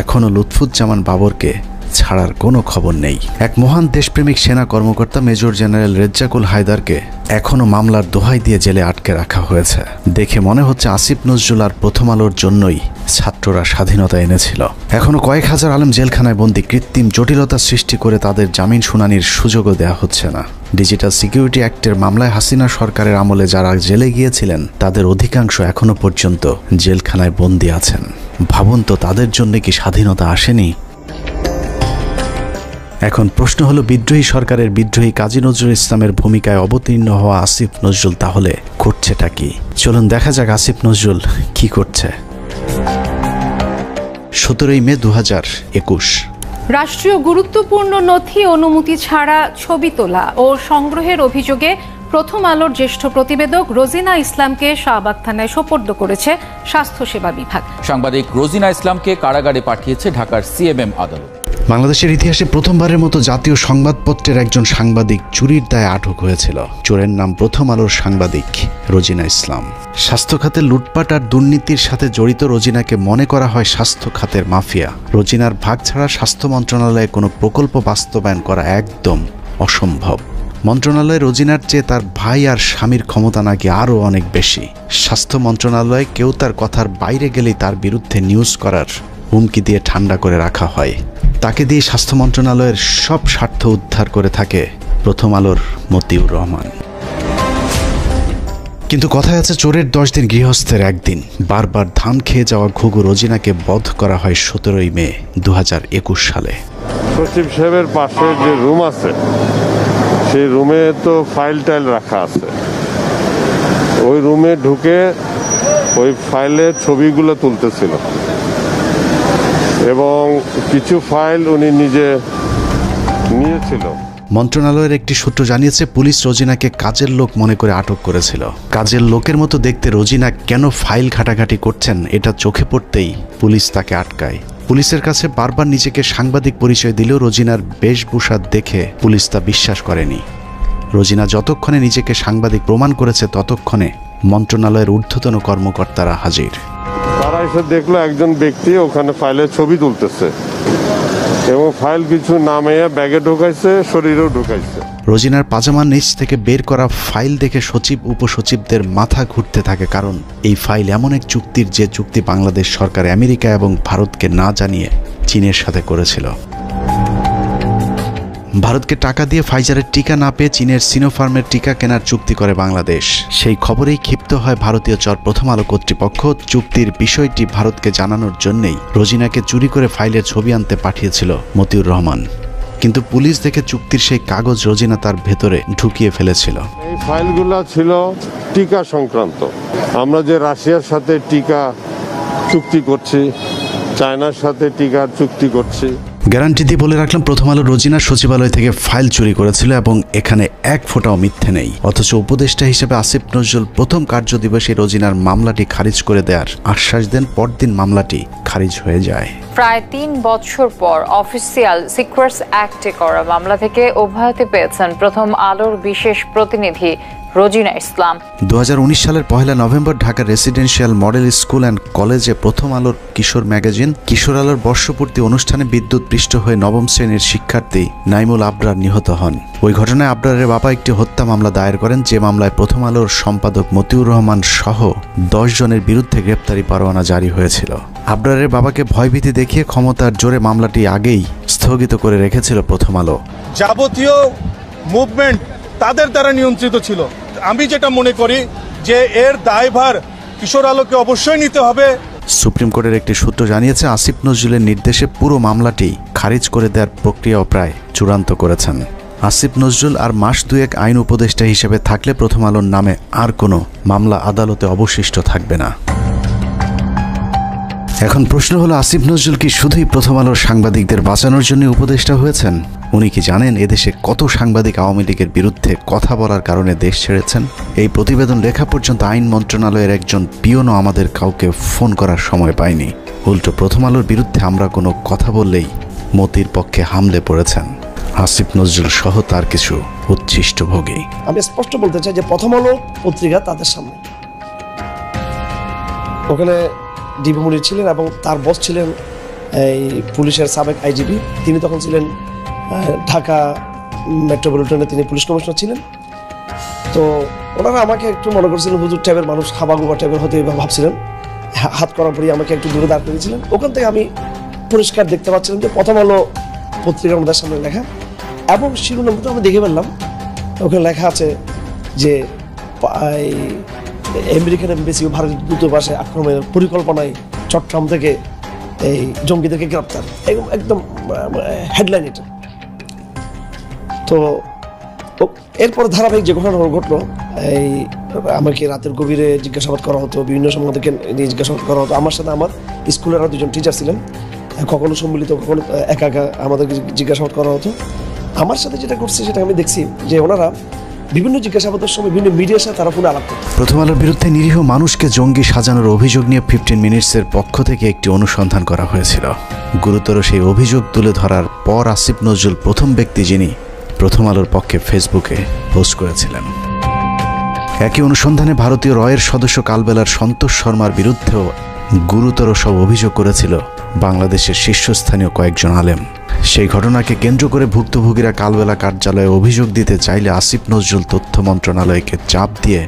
S1: এখনও লুৎফুজ্জামান বাবরকে ছাড়ার কোনো খবর নেই। এক মহান দেশপ্রেমিক সেনা কর্মকর্তা মেজর জেনারেল রেজ্জাকুল হায়দারকে এখনো মামলার দোহাই দিয়ে জেলে আটকে রাখা হয়েছে। দেখে মনে হচ্ছে আসিফ নজরুল আর প্রথম আলোর জন্যই ছাত্ররা স্বাধীনতা এনেছিল। এখনো কয়েক হাজার আলেম জেলখানায় বন্দী, কৃত্রিম জটিলতা সৃষ্টি করে তাদের জামিন শুনানির সুযোগও দেওয়া হচ্ছে না। ডিজিটাল সিকিউরিটি অ্যাক্টের মামলায় হাসিনা সরকারের আমলে যারা জেলে গিয়েছিলেন তাদের অধিকাংশ এখনো পর্যন্ত জেলখানায় বন্দী আছেন। ভাবুন তো, তাদের জন্য কি স্বাধীনতা আসেনি? এখন প্রশ্ন হলো, বিদ্রোহী সরকারের বিদ্রোহী কাজী নজরুল ইসলামের ভূমিকায় অবতীর্ণ হওয়া আসিফ নজরুল তাহলে করছেটা কি? চলুন দেখা যাক আসিফ নজরুল কি করছে। 17 মে 2021।
S17: রাষ্ট্রীয় গুরুত্বপূর্ণ নথি অনুমতি ছাড়া ছবি তোলা ও সংগ্রহের অভিযোগে প্রথম আলোর জ্যেষ্ঠ প্রতিবেদক রোজিনা ইসলামকে শাহবাগ থানায় সোপর্দ করেছে স্বাস্থ্যসেবা বিভাগ।
S18: সাংবাদিক রোজিনা ইসলামকে কারাগারে পাঠিয়েছে ঢাকার সিএমএম আদালত।
S1: বাংলাদেশের ইতিহাসে প্রথমবারের মতো জাতীয় সংবাদপত্রের একজন সাংবাদিক চুরির দায়ে আটক হয়েছিল। চোরের নাম প্রথম আলোর সাংবাদিক রোজিনা ইসলাম। স্বাস্থ্য খাতে লুটপাট আর দুর্নীতির সাথে জড়িত রোজিনাকে মনে করা হয় স্বাস্থ্য খাতের মাফিয়া। রোজিনার ভাগ ছাড়া স্বাস্থ্য মন্ত্রণালয়ে কোনো প্রকল্প বাস্তবায়ন করা একদম অসম্ভব। মন্ত্রণালয়ে রোজিনার চেয়ে তার ভাই আর স্বামীর ক্ষমতা নাকি আরও অনেক বেশি। স্বাস্থ্য মন্ত্রণালয়ে কেউ তার কথার বাইরে গেলেই তার বিরুদ্ধে নিউজ করার হুমকি দিয়ে ঠান্ডা করে রাখা হয়। তাকে দিয়ে স্বাস্থ্য মন্ত্রণালয়ের সব স্বার্থ উদ্ধার করে থাকে প্রথম আলোর মতিউর রহমান। কিন্তু কথায় আছে, চোরের 10 দিন গৃহস্থের একদিন। বারবার ধান খেয়ে যাওয়া ঘুঘু রোজিনাকে বধ করা হয় 17 মে 2021 সালে।
S19: সচিব সাহেবের পাশে যে রুম আছে সেই রুমে তো ফাইল টাইল রাখা আছে। ওই রুমে ঢুকে ওই ফাইলের ছবিগুলো তুলতেছিল এবং কিছু ফাইল উনি নিজে নিয়েছিল।
S1: মন্ত্রণালয়ের একটি সূত্র জানিয়েছে, পুলিশ রোজিনাকে কাজের লোক মনে করে আটক করেছিল। কাজের লোকের মতো দেখতে রোজিনা কেন ফাইল ঘাটাঘাটি করছেন এটা চোখে পড়তেই পুলিশ তাকে আটকায়। পুলিশের কাছে বারবার নিজেকে সাংবাদিক পরিচয় দিলেও রোজিনার বেশভূষা দেখে পুলিশ তা বিশ্বাস করেনি। রোজিনা যতক্ষণে নিজেকে সাংবাদিক প্রমাণ করেছে ততক্ষণে মন্ত্রণালয়ের ঊর্ধ্বতন কর্মকর্তারা হাজির।
S19: তারা এসে দেখলো একজন ব্যক্তি ওখানে ফাইলের ছবি তুলতেছে এবং ফাইল কিছু নামিয়ে ব্যাগে ঢুকাইছে, শরীরেও ঢুকাইছে।
S1: রোজিনার পাজামার নিচ থেকে বের করা ফাইল দেখে সচিব উপসচিবদের মাথা ঘুরতে থাকে, কারণ এই ফাইল এমন এক চুক্তির যে চুক্তি বাংলাদেশ সরকার আমেরিকা এবং ভারতকে না জানিয়ে চীনের সাথে করেছিল। ভারতকে টাকা দিয়ে ফাইজারের টিকা না পেয়ে চীনের সিনোফার্মের টিকা কেনার চুক্তি করে বাংলাদেশ। সেই খবরেই ক্ষিপ্ত হয় ভারতীয় চর প্রথম আলো কর্তৃপক্ষ। চুক্তির বিষয়টি ভারতকে জানানোর জন্যই রোজিনাকে চুরি করে ফাইলের ছবি আনতে পাঠিয়েছিল মতিউর রহমান। কিন্তু পুলিশ দেখে চুক্তির সেই কাগজ রোজিনা তার ভেতরে ঢুকিয়ে ফেলেছিল।
S19: এই ফাইলগুলো ছিল টিকা সংক্রান্ত। আমরা যে রাশিয়ার সাথে টিকা চুক্তি করছি, চায়নার সাথে টিকার চুক্তি করছি।
S1: গ্যারান্টি দিয়ে বলে রাখলাম, প্রথম আলো রোজিনা সচিবালয় থেকে ফাইল চুরি করেছিল এবং এখানে এক ফোঁটাও মিথ্যে নেই। অথচ উপদেষ্টা হিসেবে আসিফ নজরুল প্রথম কার্যদিবসে রোজিনার মামলাটি খারিজ করে দেওয়ার আশ্বাস দেন। পরদিন মামলাটি খারিজ হয়ে যায়।
S20: প্রায় 3 বছর পর অফিসিয়াল সিক্রেটস অ্যাক্টে করা মামলা থেকে অব্যাহতি পেয়েছেন প্রথম আলোর বিশেষ প্রতিনিধি রোজিনা ইসলাম।
S1: 2019 সালের 1 নভেম্বর ঢাকার রেসিডেন্সিয়াল মডেল স্কুল অ্যান্ড কলেজে প্রথম আলোর কিশোর ম্যাগাজিন কিশোর আলোর বর্ষপূর্তি অনুষ্ঠানে বিদ্যুৎ পৃষ্ঠ হয়ে 9ম শ্রেণীর শিক্ষার্থী নাইমুল আবরার নিহত হন। ওই ঘটনায় আবরারের বাবা একটি হত্যা মামলা দায়ের করেন, যে মামলায় প্রথম আলোর সম্পাদক মতিউর রহমান সহ 10 জনের বিরুদ্ধে গ্রেপ্তারি পরোয়ানা জারি হয়েছিল। আবরারের বাবাকে ভয়ভীতি দেখিয়ে ক্ষমতার জোরে মামলাটি আগেই স্থগিত করে রেখেছিল প্রথম আলো।
S21: যাবতীয় মুভমেন্ট তাদের দ্বারা নিয়ন্ত্রিত ছিল। আমি যেটা মনে করি যে এর দায়ভার কিশোর আলোকে অবশ্যই নিতে হবে।
S1: সুপ্রিম কোর্টের একটি সূত্র জানিয়েছে, আসিফ নজরুলের নির্দেশে পুরো মামলাটি খারিজ করে দেওয়ার প্রক্রিয়াও প্রায় চূড়ান্ত করেছেন। আসিফ নজরুল আর মাস দুয়েক আইন উপদেষ্টা হিসেবে থাকলে প্রথম আলোর নামে আর কোনো মামলা আদালতে অবশিষ্ট থাকবে না। এখন প্রশ্ন হলো, আসিফ নজরুল কি শুধুই প্রথম আলোর সাংবাদিকদের বাঁচানোর জন্য উপদেষ্টা হয়েছেন? উনি কি জানেন এদেশে কত সাংবাদিক আওয়ামী লীগের বিরুদ্ধে কথা বলার কারণে দেশ ছেড়েছেন? এই প্রতিবেদন লেখা পর্যন্ত আইন মন্ত্রণালয়ের একজন পিওনও আমাদের কাউকে ফোন করার সময় পায়নি। উল্টো প্রথম আলোর বিরুদ্ধে আমরা কোনো কথা বললেই মতির পক্ষে হামলে পড়েছেন আসিফ নজরুল সহ তার কিছু উচ্ছিষ্টভোগী।
S22: আমি স্পষ্ট বলতে চাই যে প্রথম আলো পত্রিকা তাদের সামনে, ওখানে ডিবি মুনির ছিলেন এবং তার বস ছিলেন এই পুলিশের সাবেক আইজিপি, তিনি তখন ছিলেন ঢাকা মেট্রোপলিটনে, তিনি পুলিশ কমিশনার ছিলেন। তো ওনারা আমাকে একটু মনে করছিলেন হুজুর টাইপের মানুষ, হাবাগুবা টাইপের হতে ভাবছিলেন। হাত করার পরই আমাকে একটু দূরে দাঁড় করেছিলেন। ওখান থেকে আমি পরিষ্কার দেখতে পাচ্ছিলাম যে প্রথম আলো পত্রিকার আমাদের সামনে লেখা, এবং শিরোনামটা আমি দেখে ফেললাম। ওখানে লেখা আছে যে আমেরিকান এমবেসি ও ভারতের দূতাবাসে আক্রমণের পরিকল্পনায় চট্টগ্রাম থেকে এই জঙ্গিদেরকে গ্রেপ্তার, একদম হেডলাইন এটা। তো এরপর ধারাবাহিক যে ঘটনা ঘটলো, এই আমাকে রাতের গভীরে জিজ্ঞাসাবাদ করা হতো, বিভিন্ন সময় থেকে জিজ্ঞাসাবাদ করা হতো। আমার সাথে আমার স্কুলের আরও দুজন টিচার ছিলেন, কখনো সম্মিলিত কখনো একা একা আমাদেরকে জিজ্ঞাসাবাদ করা হতো। আমার সাথে যেটা করছে সেটা আমি দেখছি যে ওনারা বিভিন্ন জিজ্ঞাসাবাদের সময় বিভিন্ন মিডিয়ার সাথে তারা পুরো আলাপ করত।
S1: প্রথম আলোর বিরুদ্ধে নিরীহ মানুষকে জঙ্গি সাজানোর অভিযোগ নিয়ে 15 মিনিটসের পক্ষ থেকে একটি অনুসন্ধান করা হয়েছিল। গুরুতর সেই অভিযোগ তুলে ধরার পর আসিফ নজরুল প্রথম ব্যক্তি যিনি প্রথম আলোর পক্ষে ফেসবুকে পোস্ট করেছিলেন। একই অনুসন্ধানে ভারতীয় রয়ের সদস্য কালবেলার সন্তোষ শর্মার বিরুদ্ধেও গুরুতর সব অভিযোগ করেছিল বাংলাদেশের শীর্ষস্থানীয় কয়েকজন আলেম। সেই ঘটনাকে কেন্দ্র করে ভুক্তভোগীরা কালবেলা কার্যালয়ে অভিযোগ দিতে চাইলে আসিফ নজরুল তথ্য মন্ত্রণালয়কে চাপ দিয়ে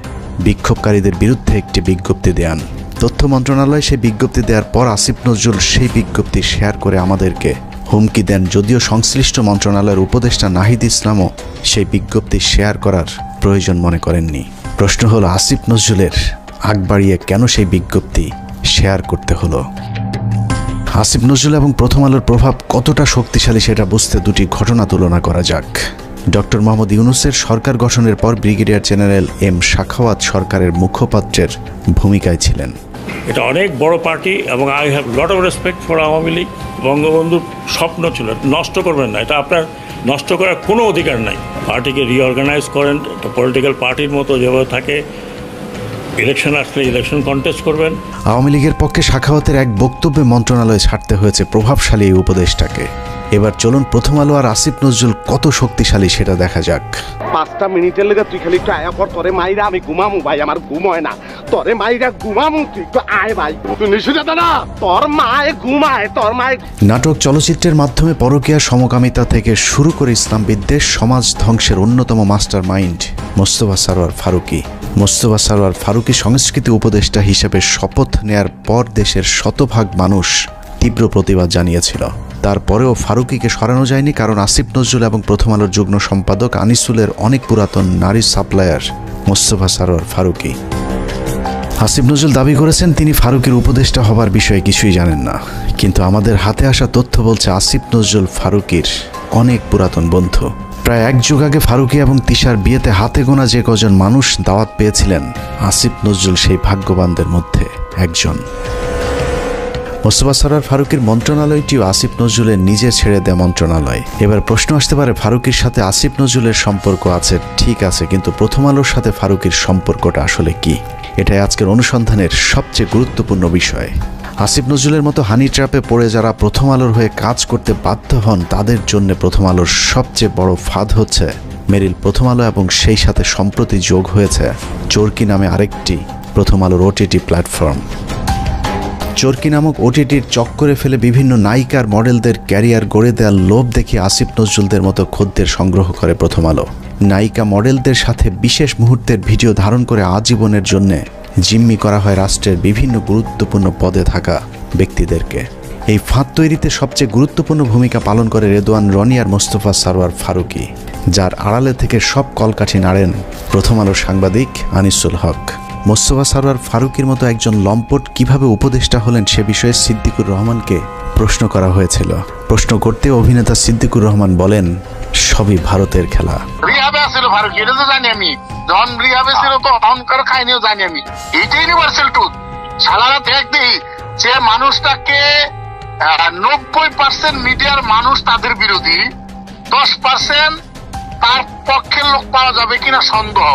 S1: বিক্ষোভকারীদের বিরুদ্ধে একটি বিজ্ঞপ্তি দেন। তথ্য মন্ত্রণালয় সেই বিজ্ঞপ্তি দেওয়ার পর আসিফ নজরুল সেই বিজ্ঞপ্তি শেয়ার করে আমাদেরকে হুমকি দেন, যদিও সংশ্লিষ্ট মন্ত্রণালয়ের উপদেষ্টা নাহিদ ইসলামও সেই বিজ্ঞপ্তি শেয়ার করার প্রয়োজন মনে করেননি। প্রশ্ন হলো আসিফ নজরুলের আগ বাড়িয়ে কেন সেই বিজ্ঞপ্তি শেয়ার করতে হলো? আসিফ নজরুল এবং প্রথম আলোর প্রভাব কতটা শক্তিশালী সেটা বুঝতে দুটি ঘটনা তুলনা করা যাক। ডক্টর মোহাম্মদ ইউনূসের সরকার গঠনের পর ব্রিগেডিয়ার জেনারেল এম সাখাওয়াত সরকারের মুখপাত্রের ভূমিকায় ছিলেন।
S3: এটা অনেক বড় পার্টি এবং I have lot of respect for Awami League. বঙ্গবন্ধুর স্বপ্ন ছিল নষ্ট করবেন না, এটা আপনার নষ্ট করার কোনো অধিকার নাই। পার্টিকে রিঅর্গানাইজ করেন, একটা পলিটিক্যাল পার্টির মতো যেভাবে থাকে, ইলেকশন আসলে ইলেকশন কন্টেস্ট করবেন।
S1: আওয়ামী লীগের পক্ষে সাখাওয়াতের এক বক্তব্যে মন্ত্রণালয়ে ছাড়তে হয়েছে প্রভাবশালী এই উপদেষ্টাকে। এবার চলুন প্রথম আলো আর আসিফ নজরুল কত শক্তিশালী সেটা দেখা যাক।
S5: 5টা মিনিটের লেগে তুই খালি একটু আয়া পর, তোরে মাইরা আমি ঘুমামু ভাই, আমার ঘুম হয় না, তোরে মাইরা ঘুমামু, তুই একটু আয় ভাই, তুই নিশুনে না তোর মায়ে ঘুমায়, তোর মায়ে।
S1: নাটক চলচ্চিত্রের মাধ্যমে পরকীয়া সমকামিতা থেকে শুরু করে ইসলাম বিদ্বেষ, সমাজ ধ্বংসের অন্যতম মাস্টার মাইন্ড মোস্তফা সরোয়ার ফারুকী। মোস্তফা সরোয়ার ফারুকী সংস্কৃতি উপদেষ্টা হিসেবে শপথ নেয়ার পর দেশের শতভাগ মানুষ তীব্র প্রতিবাদ জানিয়েছিল। তারপরেও ফারুকীকে সরানো যায়নি, কারণ আসিফ নজরুল এবং প্রথম আলোর যুগ্ম সম্পাদক আনিসুলের অনেক পুরাতন নারী সাপ্লায়ার মোস্তফা সরোয়ার ফারুকী। আসিফ নজরুল দাবি করেছেন তিনি ফারুকীর উপদেষ্টা হবার বিষয়ে কিছুই জানেন না, কিন্তু আমাদের হাতে আসা তথ্য বলছে আসিফ নজরুল ফারুকীর অনেক পুরাতন বন্ধু। প্রায় এক যুগ আগে ফারুকী এবং তিশার বিয়েতে হাতে গোনা যে কজন মানুষ দাওয়াত পেয়েছিলেন, আসিফ নজরুল সেই ভাগ্যবানদের মধ্যে একজন। মোস্তফা সরোয়ার ফারুকীর মন্ত্রণালয়টিও আসিফ নজরুলের নিজে ছেড়ে দেয় মন্ত্রণালয়। এবার প্রশ্ন আসতে পারে, ফারুকীর সাথে আসিফ নজরুলের সম্পর্ক আছে ঠিক আছে, কিন্তু প্রথম আলোর সাথে ফারুকীর সম্পর্কটা আসলে কি? এটাই আজকের অনুসন্ধানের সবচেয়ে গুরুত্বপূর্ণ বিষয়। আসিফ নজরুলের মতো হানি ট্র্যাপে পড়ে যারা প্রথম আলোর হয়ে কাজ করতে বাধ্য হন, তাদের জন্য প্রথম আলোর সবচেয়ে বড় ফাঁদ হচ্ছে মেরিল প্রথম আলো, এবং সেই সাথে সম্প্রতি যোগ হয়েছে চরকি নামে আরেকটি প্রথম আলোর ওটিটি প্ল্যাটফর্ম। চরকি নামক ওটিটির চক্করে ফেলে বিভিন্ন নায়িকার মডেলদের ক্যারিয়ার গড়ে দেওয়ার লোভ দেখে আসিফ নজরুলদের মতো খদ্দের সংগ্রহ করে প্রথম আলো। নায়িকা মডেলদের সাথে বিশেষ মুহূর্তের ভিডিও ধারণ করে আজীবনের জন্য জিম্মি করা হয় রাষ্ট্রের বিভিন্ন গুরুত্বপূর্ণ পদে থাকা ব্যক্তিদেরকে। এই ফাঁদ তৈরিতে সবচেয়ে গুরুত্বপূর্ণ ভূমিকা পালন করে রেদওয়ান রনি আর মোস্তফা সরোয়ার ফারুকী, যার আড়ালে থেকে সব কলকাঠি নাড়েন প্রথম আলোর সাংবাদিক আনিসুল হক। মোস্তফা সরোয়ার ফারুকীর মতো একজন লম্পট কিভাবে উপদেষ্টা হলেন সে বিষয়ে সিদ্দিকুর রহমানকে প্রশ্ন করা হয়েছিল। প্রশ্ন করতে অভিনেতা সিদ্দিকুর রহমান বলেন, সবই ভারতের খেলা।
S23: রিহাবে আছিল ফারুকী, এটা তো জানি আমি, যখন রিহাবে ছিল তো অহংকার খাইনিও জানি আমি। এটা ইউনিভার্সাল ট্রুথ। সালারা দেখি যে মানুষটাকে 90% মিডিয়ার মানুষ তাদের বিরোধী, 10% তার পক্ষের লোক পাওয়া যাবে কিনা সন্দেহ।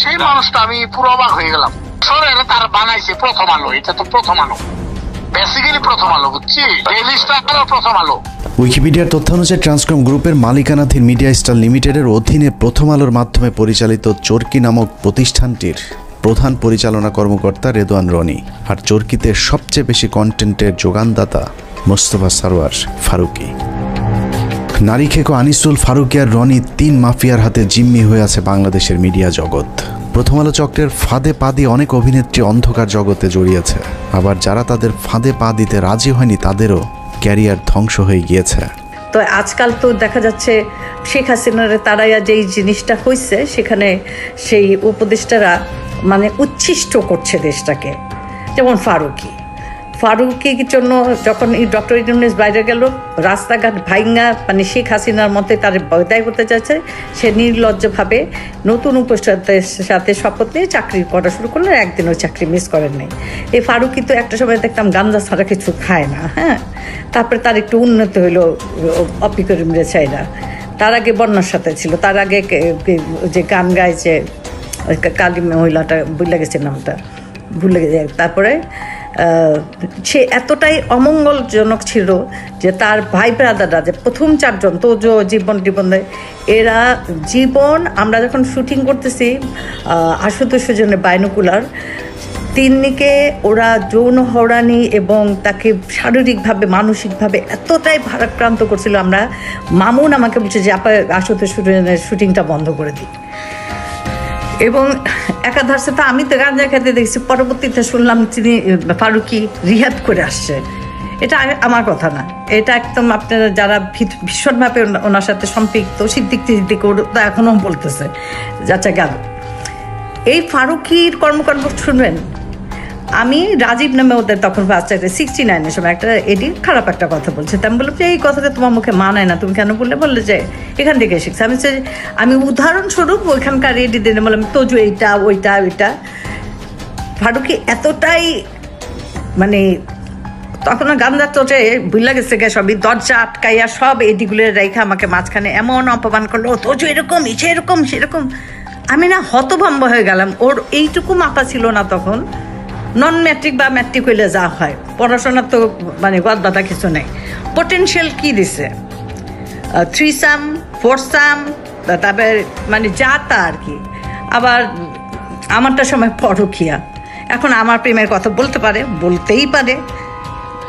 S23: সেই মানুষটা আমি পুরো অবাক হয়ে গেলাম। সরে তার বানাইছে প্রথম আলো, এটা তো প্রথম আলো, বেসিক্যালি প্রথম আলো, বুঝছি, ডেইলি স্টার প্রথম আলো।
S1: উইকিপিডিয়ার তথ্য অনুযায়ী ট্রান্সকম গ্রুপের মালিকানাধীন মিডিয়া স্টার লিমিটেডের অধীনে প্রথম আলোর মাধ্যমে পরিচালিত চরকি নামক প্রতিষ্ঠানটির প্রধান পরিচালনা কর্মকর্তা রেদওয়ান রনি। আর চরকিতে সবচেয়ে বেশি কন্টেন্টের যোগানদাতা মোস্তফা সরওয়ার, ফারুকী। নারী খেকো আনিসুল, ফারুকী আর রনি 3 মাফিয়ার হাতে জিম্মি হয়ে আছে বাংলাদেশের মিডিয়া জগৎ। প্রথম আলো চক্রের ফাঁদে পা দিয়ে অনেক অভিনেত্রী অন্ধকার জগতে জড়িয়েছে, আবার যারা তাদের ফাঁদে পা দিতে রাজি হয়নি তাদেরও ক্যারিয়ার ধ্বংস হয়ে গিয়েছে।
S4: তো আজকাল তো দেখা যাচ্ছে শেখ হাসিনার তারাইয়া যেই জিনিসটা হয়েছে সেখানে সেই উপদেষ্টারা মানে উচ্ছিষ্ট করছে দেশটাকে। যেমন ফারুকির জন্য যখন এই ডক্টর ইউনূস বাইরে গেল, রাস্তাঘাট ভাইঙ্গা মানে শেখ হাসিনার মতে তার বয়দায় করতে চাইছে, সে নির্লজ্জভাবে নতুন উপদেষ্টাদের সাথে শপথ নিয়ে চাকরি করা শুরু করলো, একদিনও চাকরি মিস করেন নাই। এই ফারুকি তো একটা সময় দেখতাম গাঞ্জা ছাড়া কিছু খায় না, হ্যাঁ। তারপরে তার একটু উন্নত হইলো অপিকরিমরে চাইরা, তার আগে বন্যার সাথে ছিল, তার আগে যে গান গায় যে কালী মহিলাটা ভুলে গেছে নামটা, ভুলে গেছে। তারপরে সে এতটাই অমঙ্গলজনক ছিল যে তার ভাই ব্রাদাররা যে প্রথম 4 জন তো জীবন এরা জীবন, আমরা যখন শুটিং করতেছি আশুতোষ জনের বাইনোকুলার, তিন্নিকে ওরা যৌন হয়রানি এবং তাকে শারীরিকভাবে মানসিকভাবে এতটাই ভারাক্রান্ত করছিল। আমরা মামুন আমাকে বলছে যে আশুতোষ শুটিংটা বন্ধ করে দিই, এবং একাধারে তো আমি তো গাঁজা খেতে দেখছি, পরবর্তীতে শুনলাম তিনি ফারুকি রিহ্যাব করে আসছে। এটা আমার কথা না, এটা একদম আপনারা যারা ভীষণভাবে ওনার সাথে সম্পৃক্ত সিদ্দিক তো এখনও বলতেছে যাচ্ছা গেল। এই ফারুকির কর্মকাণ্ড শুনবেন। আমি রাজীব নামে ওদের তখন ফার্স্ট 69-এর সময় একটা এডি খারাপ একটা কথা বলছে, আমি বললাম যে এই কথাটা তোমার মুখে মানায় না, তুমি কেন বললে যে এখান থেকে শিখছে। আমি উদাহরণস্বরূপ ওইখানকার এডি দিনে বললাম তোজু এইটা ওইটা। ফারুকি এতটাই মানে তখন গান্ধা তোটে ভুলে গেছে সবই, দরজা আটকাইয়া সব এডিগুলো রেখে আমাকে মাঝখানে এমন অপমান করলো, তোজু এরকম এরকম সেরকম। আমি না হতভম্ব হয়ে গেলাম। ওর এইটুকু মাথা ছিল না তখন, নন ম্যাট্রিক বা ম্যাট্রিক হইলে যা হয়, পড়াশোনার তো মানে গদ বাধা কিছু নেই। পোটেনশিয়াল কি দিছে, 3 সাম 4 সাম, তারপরে মানে যা তা আর কি। আবার আমারটা সময় পরকিয়া, এখন আমার প্রেমের কথা বলতে পারে, বলতেই পারে।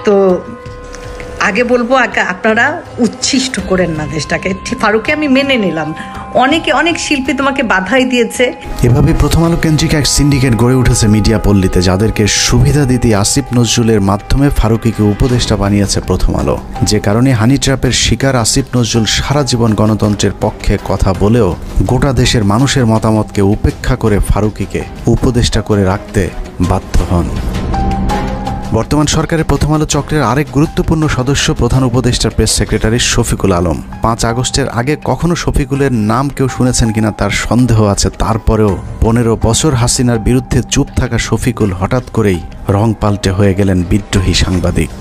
S4: তো আগে বলবো আপনারা উচ্ছিষ্ট করেন না দেশটাকে। ফারুকি আমি মেনে নিলাম, অনেক শিল্পী তোমাকে বাধাই দিয়েছে।
S1: এভাবে প্রথম আলো কেন্দ্রিক এক সিন্ডিকেট গড়ে উঠেছে মিডিয়া পল্লীতে, যাদেরকে সুবিধা দিতে আসিফ নজরুলের মাধ্যমে ফারুকিকে উপদেষ্টা বানিয়েছে প্রথম আলো। যে কারণে হানি ট্র্যাপের শিকার আসিফ নজরুল সারা জীবন গণতন্ত্রের পক্ষে কথা বলেও গোটা দেশের মানুষের মতামতকে উপেক্ষা করে ফারুকিকে উপদেষ্টা করে রাখতে বাধ্য হন। বর্তমান সরকারের প্রথম আলো চক্রের আরেক গুরুত্বপূর্ণ সদস্য প্রধান উপদেষ্টার প্রেস সেক্রেটারি শফিকুল আলম। 5 আগস্টের আগে কখনো শফিকুলের নাম কেউ শুনেছেন কিনা তার সন্দেহ আছে। তারপরেও 15 বছর হাসিনার বিরুদ্ধে চুপ থাকা শফিকুল হঠাৎ করেই রং পাল্টে হয়ে গেলেন বিদ্রোহী সাংবাদিক।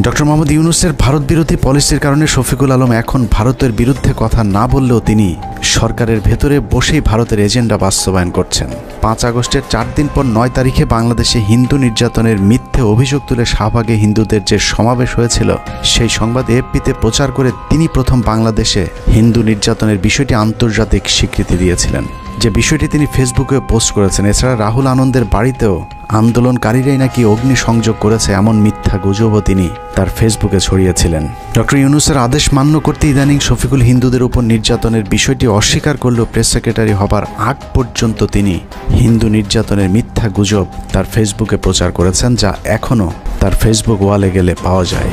S1: ডক্টর মোহাম্মদ ইউনূসের ভারত বিরোধী পলিসির কারণে শফিকুল আলম এখন ভারতের বিরুদ্ধে কথা না বললেও তিনি সরকারের ভেতরে বসেই ভারতের এজেন্ডা বাস্তবায়ন করছেন। 5 আগস্টের 4 দিন পর 9 তারিখে বাংলাদেশে হিন্দু নির্যাতনের মিথ্যে অভিযোগ তুলে শাহবাগে হিন্দুদের যে সমাবেশ হয়েছিল, সেই সংবাদ এএফপিতে প্রচার করে তিনি প্রথম বাংলাদেশে হিন্দু নির্যাতনের বিষয়টি আন্তর্জাতিক স্বীকৃতি দিয়েছিলেন, যে বিষয়টি তিনি ফেসবুকে পোস্ট করেছেন। এছাড়া রাহুল আনন্দের বাড়িতেও আন্দোলনকারীরাই নাকি অগ্নি সংযোগ করেছে এমন মিথ্যা গুজবও তিনি তার ফেসবুকে ছড়িয়েছিলেন। ডক্টর ইউনূসের আদেশ মান্য করতে ইদানিং শফিকুল হিন্দুদের উপর নির্যাতনের বিষয়টি অস্বীকার করলেও প্রেস সেক্রেটারি হবার আগ পর্যন্ত তিনি হিন্দু নির্যাতনের মিথ্যা গুজব তার ফেসবুকে প্রচার করেছেন, যা এখনও তার ফেসবুক ওয়ালে গেলে পাওয়া যায়।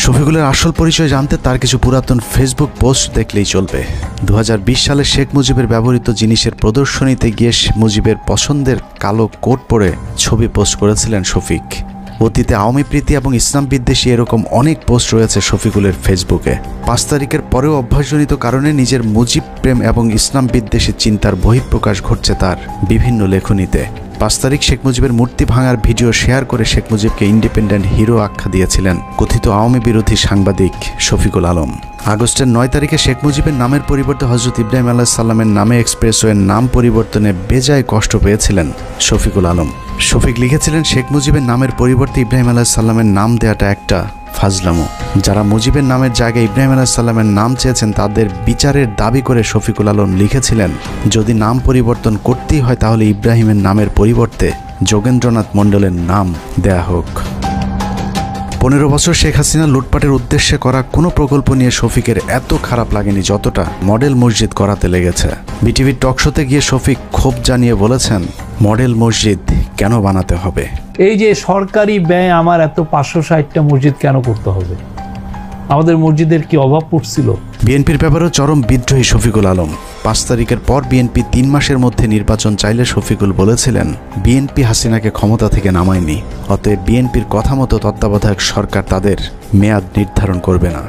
S1: শফিকুলের আসল পরিচয় জানতে তার কিছু পুরাতন ফেসবুক পোস্ট দেখলেই চলবে। 2020 সালে শেখ মুজিবের ব্যবহৃত জিনিসের প্রদর্শনীতে গিয়ে মুজিবের পছন্দের কালো কোট পরে ছবি পোস্ট করেছিলেন শফিক। অতীতে আওয়ামী প্রীতি এবং ইসলাম বিদ্বেষী এরকম অনেক পোস্ট রয়েছে শফিকুলের ফেসবুকে। 5 তারিখের পরেও অভ্যাসজনিত কারণে নিজের মুজিব প্রেম এবং ইসলাম বিদ্বেষী চিন্তার বহিঃপ্রকাশ ঘটছে তার বিভিন্ন লেখনীতে। 5 তারিখ শেখ মুজিবের মূর্তি ভাঙার ভিডিও শেয়ার করে শেখ মুজিবকে ইন্ডিপেন্ডেন্ট হিরো আখ্যা দিয়েছিলেন কথিত আওয়ামী বিরোধী সাংবাদিক শফিকুল আলম। আগস্টের 9 তারিখে শেখ মুজিবের নামের পরিবর্তে হযরত ইব্রাহিম আলাইহিস সালামের নামে এক্সপ্রেসওয়ের নাম পরিবর্তনে বেজায় কষ্ট পেয়েছিলেন শফিকুল আলম। শফিক লিখেছিলেন, শেখ মুজিবের নামের পরিবর্তে ইব্রাহিম আলাইহিস সালামের নাম দেওয়াটা একটা ফাজলামো। যারা মুজিবের নামের জায়গায় ইব্রাহিম আলাইহিস সালামের নাম চেয়েছেন তাদের বিচারের দাবি করে শফিকুল আলম লিখেছিলেন, যদি নাম পরিবর্তন করতেই হয় তাহলে ইব্রাহিমের নামের পরিবর্তে যোগেন্দ্রনাথ মণ্ডলের নাম দেয়া হোক। 15 বছর শেখ হাসিনা লুটপাটের উদ্দেশ্যে করা কোনো প্রকল্প নিয়ে শফিকের এত খারাপ লাগেনি যতটা মডেল মসজিদ করাতে লেগেছে। বিটিভির টকশোতে গিয়ে শফিক ক্ষোভ জানিয়ে বলেছেন, মডেল মসজিদ কেন বানাতে হবে?
S6: এই যে সরকারি ব্যয় আমার এত 560টা মসজিদ কেন করতে হবে? আমাদের মসজিদের কি অভাব পড়ছিল?
S1: বিএনপির ব্যাপারেও চরম বিদ্রোহী শফিকুল আলম। 5 তারিখের পর বিএনপি 3 মাসের মধ্যে নির্বাচন চাইলে শফিকুল বলেছিলেন, বিএনপি হাসিনাকে ক্ষমতা থেকে নামায়নি, অতএব বিএনপির কথা মতো তত্ত্বাবধায়ক সরকার তাদের মেয়াদ নির্ধারণ করবে না।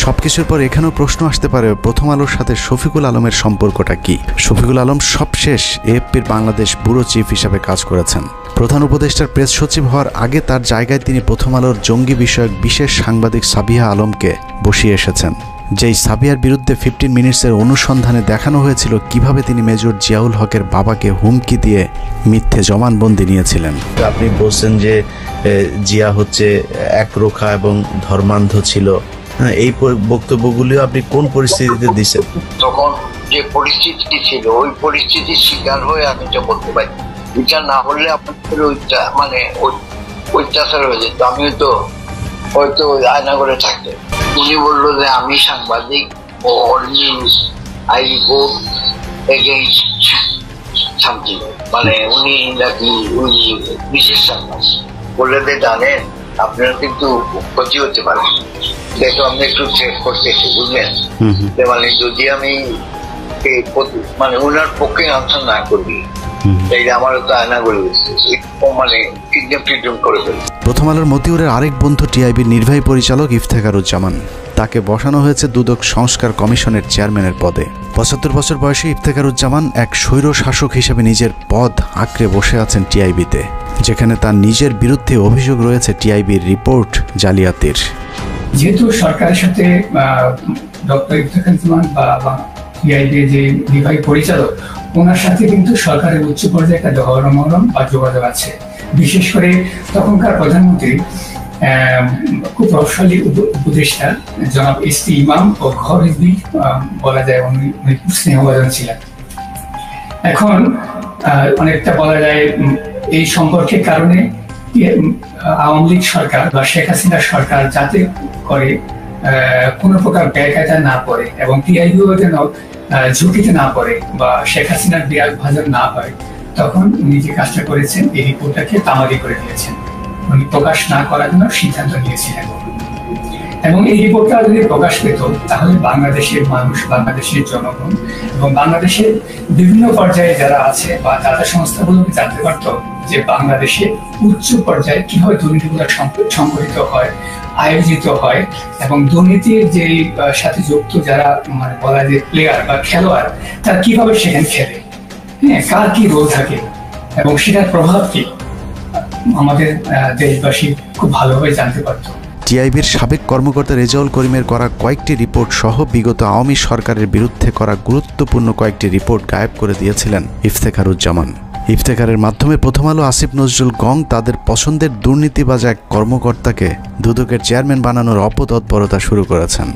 S1: সবকিছুর পর এখানেও প্রশ্ন আসতে পারে, প্রথম আলোর সাথে শফিকুল আলমের সম্পর্কটা কি? শফিকুল আলম সবশেষ এএফপির বাংলাদেশ ব্যুরো চিফ হিসাবে কাজ করেছেন। প্রধান উপদেষ্টার প্রেস সচিব হওয়ার আগে তার জায়গায় তিনি প্রথম আলোর জঙ্গি বিষয়ক বিশেষ সাংবাদিক সাবিহা আলমকে বসিয়ে এসেছেন। যেই সাবিহার বিরুদ্ধে 15 মিনিটসের অনুসন্ধানে দেখানো হয়েছিল কিভাবে তিনি মেজর জিয়াউল হকের বাবাকে হুমকি দিয়ে মিথ্যে জবানবন্দি নিয়েছিলেন।
S7: আপনি বলছেন যে জিয়া হচ্ছে একরোখা এবং ধর্মান্ধ ছিল, এই বক্তব্যগুলি আপনি কোন পরিস্থিতিতে দিচ্ছেন?
S8: তখন যে পরিস্থিতি ছিল ওই পরিস্থিতির শিকার হয়ে আমি এটা বলতে পারি। এটা না হলে আপনাদের মানে অত্যাচার হয়ে যেত। আমিও তো হয়তো আয়না করে থাকতেন। উনি বললো যে আমি সাংবাদিক ও আই রিপোর্ট এগেইনস্ট সামথিং, মানে উনি নাকি উনি বিশেষ সাংবাদিক বললে যে জানেন আপনারা কিন্তু ক্ষতি হতে পারে, দেখো আমি একটু চেক করতেছি, বুঝলেন? মানে যদি আমি মানে ওনার পক্ষে আনসার না করবি আমারও তো আয়না করে মানে কিডন্যাপ করে ফেলি।
S1: প্রথম আলোর মতিউরের আরেক বন্ধু টিআইবির নির্বাহী পরিচালক ইফতেখারুজ্জামান, তাকে বসানো হয়েছে দুদক সংস্কার কমিশনের চেয়ারম্যানের পদে। 75 বছর বয়সী ইফতেখারুজ্জামান এক স্বৈর শাসক হিসেবে নিজের পদ আঁকড়ে বসে আছেন টিআইবিতে, যেখানে তার নিজের বিরুদ্ধে অভিযোগ রয়েছে টিআইবির রিপোর্ট জালিয়াতির।
S24: যেহেতু সরকারের সাথে ডক্টর ইফতেখারুজ্জামান বা টিআইবির যে নির্বাহী পরিচালক, ওনার সাথে কিন্তু সরকারের উচ্চ পর্যায়ে একটা ধর্মমরম বা যোগাযোগ আছে। বিশেষ করে তখনকার প্রধানমন্ত্রী খুব প্রভাবশালী উপদেষ্টা জনাব এসপি ইমাম ও ঘর রিজভী বলা যায় উনি খুব স্নেহভাজন ছিলেন। এখন অনেকটা বলা যায় এই সম্পর্কের কারণে আওয়ামী লীগ সরকার বা শেখ হাসিনার সরকার যাতে করে কোনো প্রকার ব্যয়কায়দা না পড়ে এবং টিআইবিও যেন ঝুঁকিতে না পড়ে বা শেখ হাসিনার বিরাট ভাজন না হয়, তখন উনি যে কাজটা করেছেন এই রিপোর্টটাকে তামাদি করে দিয়েছেন। উনি প্রকাশ না করার জন্য সিদ্ধান্ত নিয়েছিলেন এবং এই রিপোর্টটা যদি প্রকাশ পেত তাহলে বাংলাদেশের মানুষ, বাংলাদেশের জনগণ এবং বাংলাদেশের বিভিন্ন পর্যায়ে যারা আছে বা দাতা সংস্থাগুলোকে জানতে পারত যে বাংলাদেশে উচ্চ পর্যায়ে কিভাবে দুর্নীতিগুলো সংগঠিত হয়, আয়োজিত হয় এবং দুর্নীতির যে সাথে যুক্ত যারা মানে বলা যে প্লেয়ার বা খেলোয়াড় তারা কিভাবে সেখানে খেলে, হ্যাঁ, কার কি রোল থাকে এবং সেটার প্রভাব কি আমাদের দেশবাসী খুব ভালোভাবে জানতে পারত।
S1: টিআইবির সাবেক কর্মকর্তা রেজাউল করিমের করা কয়েকটি রিপোর্ট সহ বিগত আওয়ামী সরকারের বিরুদ্ধে করা গুরুত্বপূর্ণ কয়েকটি রিপোর্ট গায়েব করে দিয়েছিলেন ইফতেখারুজ্জামান। ইফতেখারের মাধ্যমে প্রথম আলো আসিফ নজরুল গং তাদের পছন্দের দুর্নীতিবাজ এক কর্মকর্তাকে দুদকের চেয়ারম্যান বানানোর অপতৎপরতা শুরু করেছেন।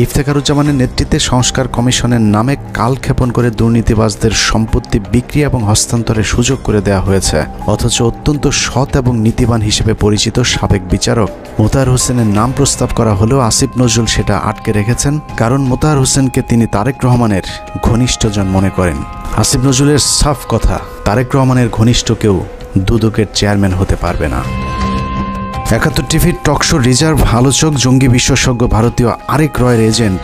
S1: ইফতেখারুজ্জামানের নেতৃত্বে সংস্কার কমিশনের নামে কালক্ষেপণ করে দুর্নীতিবাজদের সম্পত্তি বিক্রি এবং হস্তান্তরের সুযোগ করে দেওয়া হয়েছে, অথচ অত্যন্ত সৎ এবং নীতিবান হিসেবে পরিচিত সাবেক বিচারক মোতাহার হোসেনের নাম প্রস্তাব করা হলেও আসিফ নজরুল সেটা আটকে রেখেছেন, কারণ মোতাহার হোসেনকে তিনি তারেক রহমানের ঘনিষ্ঠজন মনে করেন। আসিফ নজরুলের সাফ কথা, তারেক রহমানের ঘনিষ্ঠ কেউ দুদকের চেয়ারম্যান হতে পারবে না। 71 টিভির টকশো রিজার্ভ আলোচক, জঙ্গি বিশেষজ্ঞ, ভারতীয় আরেক রয়ের এজেন্ট,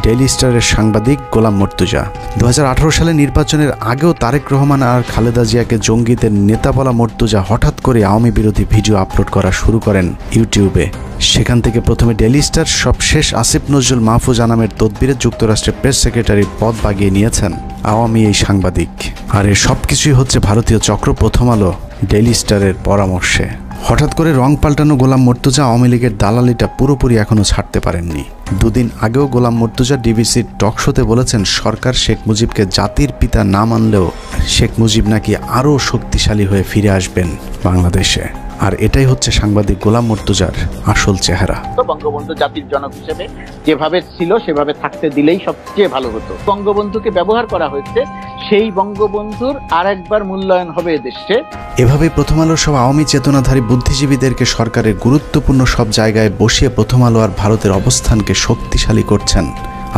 S1: ডেইলি স্টারের সাংবাদিক গোলাম মর্তুজা 2018 সালে নির্বাচনের আগেও তারেক রহমান আর খালেদা জিয়াকে জঙ্গিদের নেতা বলা মর্তুজা হঠাৎ করে আওয়ামী বিরোধী ভিডিও আপলোড করা শুরু করেন ইউটিউবে। সেখান থেকে প্রথমে ডেইলি স্টার, সবশেষ আসিফ নজরুল মাহফুজ আনামের তদবিরে যুক্তরাষ্ট্রের প্রেস সেক্রেটারির পদ বাগিয়ে নিয়েছেন আওয়ামী এই সাংবাদিক। আর এর সবকিছুই হচ্ছে ভারতীয় চক্র প্রথম আলো ডেইলি স্টারের পরামর্শে। হঠাৎ করে রং পাল্টানো গোলাম মর্তুজা আওয়ামী লীগের দালালিটা পুরোপুরি এখনও ছাড়তে পারেননি। দুদিন আগেও গোলাম মর্তুজা ডিবিসির টকশোতে বলেছেন, সরকার শেখ মুজিবকে জাতির পিতা না মানলেও শেখ মুজিব নাকি আরও শক্তিশালী হয়ে ফিরে আসবেন বাংলাদেশে। আর এটাই হচ্ছে সাংবাদিক গোলাম মুর্তজার আসল চেহারা।
S2: বঙ্গবন্ধু জাতির জনক হিসেবে যেভাবে ছিল সেভাবে থাকতে দিলেই সবচেয়ে ভালো হতো। বঙ্গবন্ধুকে ব্যবহার করা হয়েছে, সেই বঙ্গবন্ধুর আরেকবার মূল্যায়ন হবে এদেশে।
S1: এভাবেই প্রথম আলোর সব আওয়ামী চেতনাধারী বুদ্ধিজীবীদেরকে সরকারের গুরুত্বপূর্ণ সব জায়গায় বসিয়ে প্রথম আলো আর ভারতের অবস্থানকে শক্তিশালী করছেন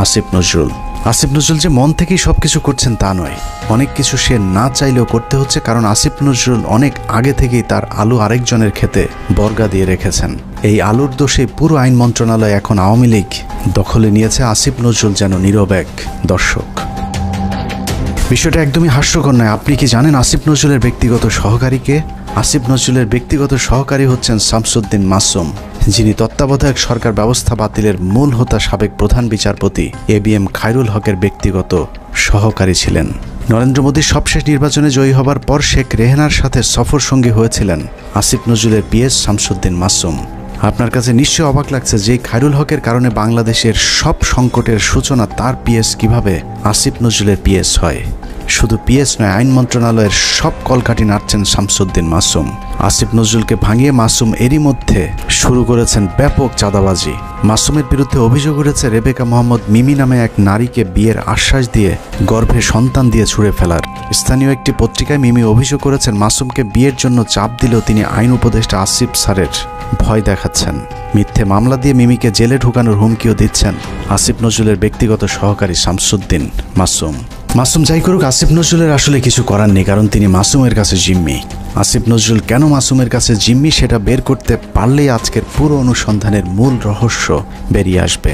S1: আসিফ নজরুল। আসিফ নজরুল যে মন থেকেই সবকিছু করছেন তা নয়, অনেক কিছু সে না চাইলেও করতে হচ্ছে, কারণ আসিফ নজরুল অনেক আগে থেকেই তার আলু আরেকজনের ক্ষেতে বর্গা দিয়ে রেখেছেন। এই আলুর দোষে পুরো আইন মন্ত্রণালয় এখন আওয়ামী লীগ দখলে নিয়েছে। আসিফ নজরুল যেন নীরব এক দর্শক। বিষয়টা একদমই হাস্যকর নয়। আপনি কি জানেন আসিফ নজরুলের ব্যক্তিগত সহকারীকে? আসিফ নজরুলের ব্যক্তিগত সহকারী হচ্ছেন শামসুদ্দিন মাসুম, যিনি তত্ত্বাবধায়ক সরকার ব্যবস্থা বাতিলের মূল হোতা সাবেক প্রধান বিচারপতি ABM খায়রুল হকের ব্যক্তিগত সহকারী ছিলেন। নরেন্দ্র মোদীর সবশেষ নির্বাচনে জয়ী হবার পর শেখ রেহানার সাথে সফর সঙ্গী হয়েছিলেন আসিফ নজরুলের PS শামসুদ্দিন মাসুম। আপনার কাছে নিশ্চয় অবাক লাগছে যে খায়রুল হকের কারণে বাংলাদেশের সব সংকটের সূচনা তার PS কিভাবে আসিফ নজরুলের PS হয়। শুধু PS নয়, আইন মন্ত্রণালয়ের সব কলকাঠি নাড়ছেন শামসুদ্দিন মাসুম। আসিফ নজরুলকে ভাঙিয়ে মাসুম এরই মধ্যে শুরু করেছেন ব্যাপক চাঁদাবাজি। মাসুমের বিরুদ্ধে অভিযোগ উঠেছে রেবেকা মোহাম্মদ মিমি নামে এক নারীকে বিয়ের আশ্বাস দিয়ে গর্ভে সন্তান দিয়ে ছুঁড়ে ফেলার। স্থানীয় একটি পত্রিকায় মিমি অভিযোগ করেছেন মাসুমকে বিয়ের জন্য চাপ দিলেও তিনি আইন উপদেষ্টা আসিফ স্যারের ভয় দেখাচ্ছেন। মিথ্যে মামলা দিয়ে মিমিকে জেলে ঢুকানোর হুমকিও দিচ্ছেন আসিফ নজরুলের ব্যক্তিগত সহকারী শামসুদ্দিন মাসুম। মাসুম যাই করুক, আসিফ নজরুলের আসলে কিছু করার নেই, কারণ তিনি মাসুমের কাছে জিম্মি। আসিফ নজরুল কেন মাসুমের কাছে জিম্মি সেটা বের করতে পারলেই আজকের পুরো অনুসন্ধানের মূল রহস্য বেরিয়ে আসবে।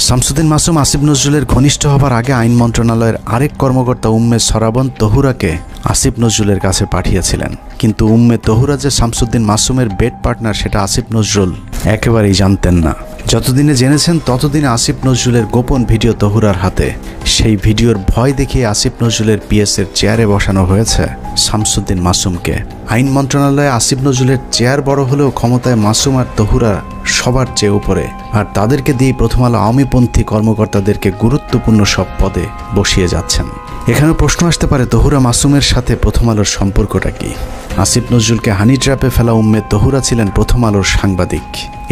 S1: শামসুদ্দিন মাসুম আসিফ নজরুলের ঘনিষ্ঠ হবার আগে আইন মন্ত্রণালয়ের আরেক কর্মকর্তা উম্মে সরাবন তহুরাকে আসিফ নজরুলের কাছে পাঠিয়েছিলেন, কিন্তু উম্মে তহুরা যে শামসুদ্দিন মাসুমের বেড পার্টনার সেটা আসিফ নজরুল একেবারেই জানতেন না। যতদিনে জেনেছেন ততদিনে আসিফ নজরুলের গোপন ভিডিও তহুরার হাতে। সেই ভিডিওর ভয় দেখিয়ে আসিফ নজরুলের PS এর চেয়ারে বসানো হয়েছে শামসুদ্দিন মাসুমকে। আইন মন্ত্রণালয়ে আসিফ নজরুলের চেয়ার বড় হলেও ক্ষমতায় মাসুম আর তহুরা সবার চেয়ে উপরে, আর তাদেরকে দিয়ে প্রথম আলো আওয়ামীপন্থী কর্মকর্তাদেরকে গুরুত্বপূর্ণ সব পদে বসিয়ে যাচ্ছেন। এখানে প্রশ্ন আসতে পারে, তহুরা মাসুমের সাথে প্রথম আলোর সম্পর্কটা কি? আসিফ নজরুলকে হানি ট্র্যাপে ফেলা উম্মে তহুরা ছিলেন প্রথম আলোর সাংবাদিক।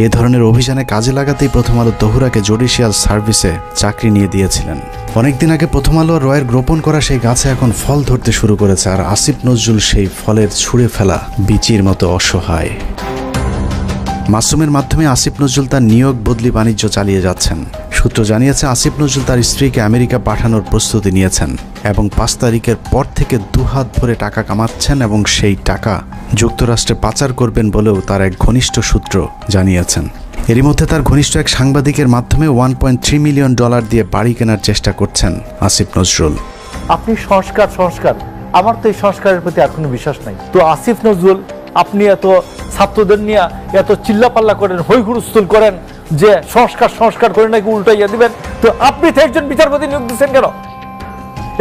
S1: এ ধরনের অভিযানে কাজে লাগাতেই প্রথম আলো তহুরাকে জুডিশিয়াল সার্ভিসে চাকরি নিয়ে দিয়েছিলেন। অনেকদিন আগে প্রথম আলো রয়ের রোপণ করা সেই গাছে এখন ফল ধরতে শুরু করেছে, আর আসিফ নজরুল সেই ফলের ছুঁড়ে ফেলা বিচির মতো অসহায়। মাসুমের মাধ্যমে আসিফ নজরুল তার নিয়োগ বদলি বাণিজ্য চালিয়ে যাচ্ছেন। সূত্র জানিয়েছে আসিফ নজরুল তার স্ত্রীকে আমেরিকা পাঠানোর প্রস্তুতি নিয়েছেন এবং 5 তারিখের পর থেকে 2 হাত ভরে টাকা কামাচ্ছেন এবং সেই টাকা যুক্তরাষ্ট্রে পাচার করবেন বলেও তার এক ঘনিষ্ঠ সূত্র জানিয়েছেন। এরই মধ্যে তার ঘনিষ্ঠ এক সাংবাদিকের মাধ্যমে $1.3 মিলিয়ন দিয়ে বাড়ি কেনার চেষ্টা করছেন আসিফ নজরুল।
S9: আপনি সংস্কার আমার তো এই সংস্কারের প্রতি আর কোনো বিশ্বাস নাই। তো আসিফ নজরুল, আপনি এত ছাত্রদের নিয়ে এত চিল্লাপাল্লা করেন, হই হুলস্থুল করেন যে সংস্কার করে নাকি উল্টাইয়া দিবেন, তো আপনি 23 জন বিচারপতি নিয়োগ দিচ্ছেন কেন?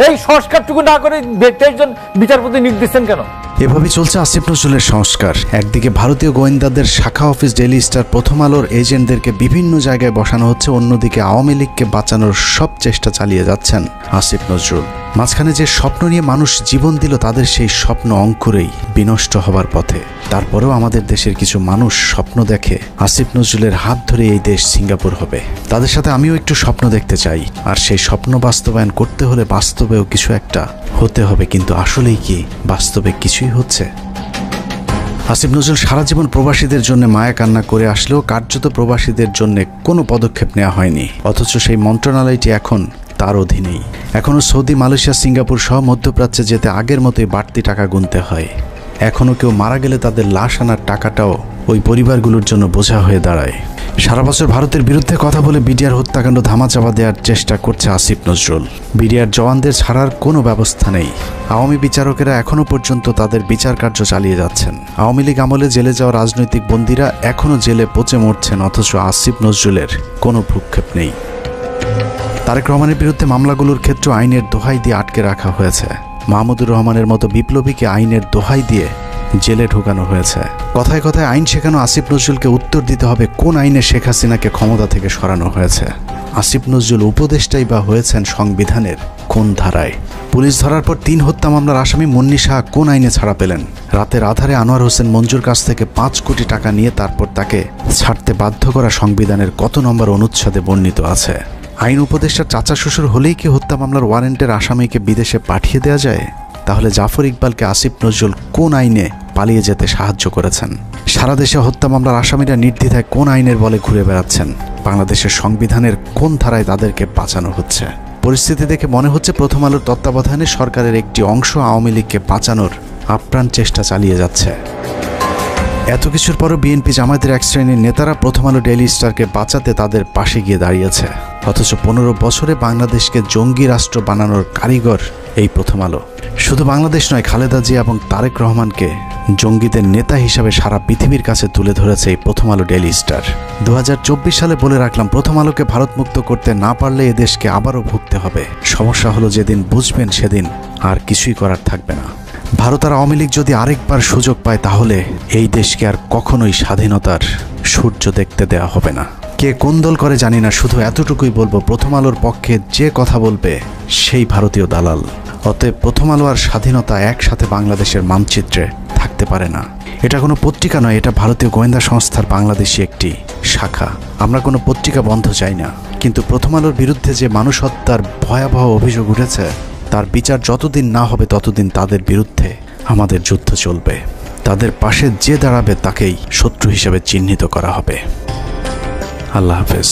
S9: এই সংস্কারটুকু না করে 23 জন বিচারপতি নিয়োগ দিচ্ছেন কেন?
S1: এভাবেই চলছে আসিফ নজরুলের সংস্কার। একদিকে ভারতীয় গোয়েন্দাদের শাখা অফিস ডেইলি স্টার প্রথম আলোর এজেন্টদেরকে বিভিন্ন জায়গায় বসানো হচ্ছে, অন্যদিকে আওয়ামী লীগকে বাঁচানোর সব চেষ্টা চালিয়ে যাচ্ছেন আসিফ নজরুল। মাঝখানে যে স্বপ্ন নিয়ে মানুষ জীবন দিল তাদের সেই স্বপ্ন অঙ্কুরেই বিনষ্ট হবার পথে। তারপরেও আমাদের দেশের কিছু মানুষ স্বপ্ন দেখে আসিফ নজরুলের হাত ধরে এই দেশ সিঙ্গাপুর হবে। তাদের সাথে আমিও একটু স্বপ্ন দেখতে চাই, আর সেই স্বপ্ন বাস্তবায়ন করতে হলে বাস্তবেও কিছু একটা হতে হবে। কিন্তু আসলেই কি বাস্তবে কিছুই হচ্ছে? আসিফ নজরুল সারা জীবন প্রবাসীদের জন্য মায়া কান্না করে আসলেও কার্যত প্রবাসীদের জন্য কোনো পদক্ষেপ নেওয়া হয়নি, অথচ সেই মন্ত্রণালয়টি এখন তার অধীনেই। এখনও সৌদি, মালয়েশিয়া, সিঙ্গাপুর সহ মধ্যপ্রাচ্যে যেতে আগের মতোই বাড়তি টাকা গুনতে হয়। এখনও কেউ মারা গেলে তাদের লাশ আনার টাকাটাও ওই পরিবারগুলোর জন্য বোঝা হয়ে দাঁড়ায়। সারা বছর ভারতের বিরুদ্ধে কথা বলে বিডিআর হত্যাকাণ্ড ধামাচাপা দেওয়ার চেষ্টা করছে আসিফ নজরুল। বিডিআর জওয়ানদের ছাড়ার কোনো ব্যবস্থা নেই। আওয়ামী বিচারকেরা এখনও পর্যন্ত তাদের বিচার কার্য চালিয়ে যাচ্ছেন। আওয়ামী লীগ আমলে জেলে যাওয়া রাজনৈতিক বন্দীরা এখনও জেলে পচে মরছেন, অথচ আসিফ নজরুলের কোনো ভ্রুক্ষেপ নেই। তারেক রহমানের বিরুদ্ধে মামলাগুলোর ক্ষেত্রে আইনের দোহাই দিয়ে আটকে রাখা হয়েছে। মাহমুদুর রহমানের মতো বিপ্লবীকে আইনের দোহাই দিয়ে জেলে ঢোকানো হয়েছে। কথায় কথায় আইন শেখানো আসিফ নজরুলকে উত্তর দিতে হবে কোন আইনে শেখ হাসিনাকে ক্ষমতা থেকে সরানো হয়েছে। আসিফ নজরুল উপদেষ্টাই বা হয়েছেন সংবিধানের কোন ধারায়? পুলিশ ধরার পর 3 হত্যা মামলার আসামি মুন্নি শাহ কোন আইনে ছাড়া পেলেন? রাতের আধারে আনোয়ার হোসেন মঞ্জুর কাছ থেকে 5 কোটি টাকা নিয়ে তারপর তাকে ছাড়তে বাধ্য করা সংবিধানের কত নম্বর অনুচ্ছেদে বর্ণিত আছে? আইন উপদেষ্টার চাচা শ্বশুর হলেই কি হত্যা মামলার ওয়ারেন্টের আসামিকে বিদেশে পাঠিয়ে দেওয়া যায়? তাহলে জাফর ইকবালকে আসিফ নজরুল কোন আইনে পালিয়ে যেতে সাহায্য করেছেন? সারা দেশে হত্যা মামলার আসামিরা নির্দ্বিধায় কোন আইনের বলে ঘুরে বেড়াচ্ছেন? বাংলাদেশের সংবিধানের কোন ধারায় তাদেরকে বাঁচানো হচ্ছে? পরিস্থিতি দেখে মনে হচ্ছে প্রথম আলোর তত্ত্বাবধানে সরকারের একটি অংশ আওয়ামী লীগকে বাঁচানোর আপ্রাণ চেষ্টা চালিয়ে যাচ্ছে। এত কিছুর পরও বিএনপি জামায়াতের এক শ্রেণীর নেতারা প্রথম আলো ডেইলি স্টারকে বাঁচাতে তাদের পাশে গিয়ে দাঁড়িয়েছে। অথচ 15 বছরে বাংলাদেশকে জঙ্গি রাষ্ট্র বানানোর কারিগর এই প্রথম আলো। শুধু বাংলাদেশ নয়, খালেদা জিয়া এবং তারেক রহমানকে জঙ্গিদের নেতা হিসাবে সারা পৃথিবীর কাছে তুলে ধরেছে এই প্রথম আলো ডেইলি স্টার। 2024 সালে বলে রাখলাম, প্রথম আলোকে ভারতমুক্ত করতে না পারলে এদেশকে আবারও ভুগতে হবে। সমস্যা হলো যেদিন বুঝবেন সেদিন আর কিছুই করার থাকবে না। ভারত আর আওয়ামী লীগ যদি আরেকবার সুযোগ পায় তাহলে এই দেশকে আর কখনোই স্বাধীনতার সূর্য দেখতে দেওয়া হবে না। কে কোন দল করে জানি না, শুধু এতটুকুই বলবো, প্রথম আলোর পক্ষে যে কথা বলবে সেই ভারতীয় দালাল। অতএব প্রথম আলো আর স্বাধীনতা একসাথে বাংলাদেশের মানচিত্রে থাকতে পারে না। এটা কোনো পত্রিকা নয়, এটা ভারতীয় গোয়েন্দা সংস্থার বাংলাদেশি একটি শাখা। আমরা কোনো পত্রিকা বন্ধ চাই না, কিন্তু প্রথম আলোর বিরুদ্ধে যে মানুষ হত্যার ভয়াবহ অভিযোগ উঠেছে তার বিচার যতদিন না হবে ততদিন তাদের বিরুদ্ধে আমাদের যুদ্ধ চলবে। তাদের পাশে যে দাঁড়াবে তাকেই শত্রু হিসেবে চিহ্নিত করা হবে। আল্লাহ হাফেজ।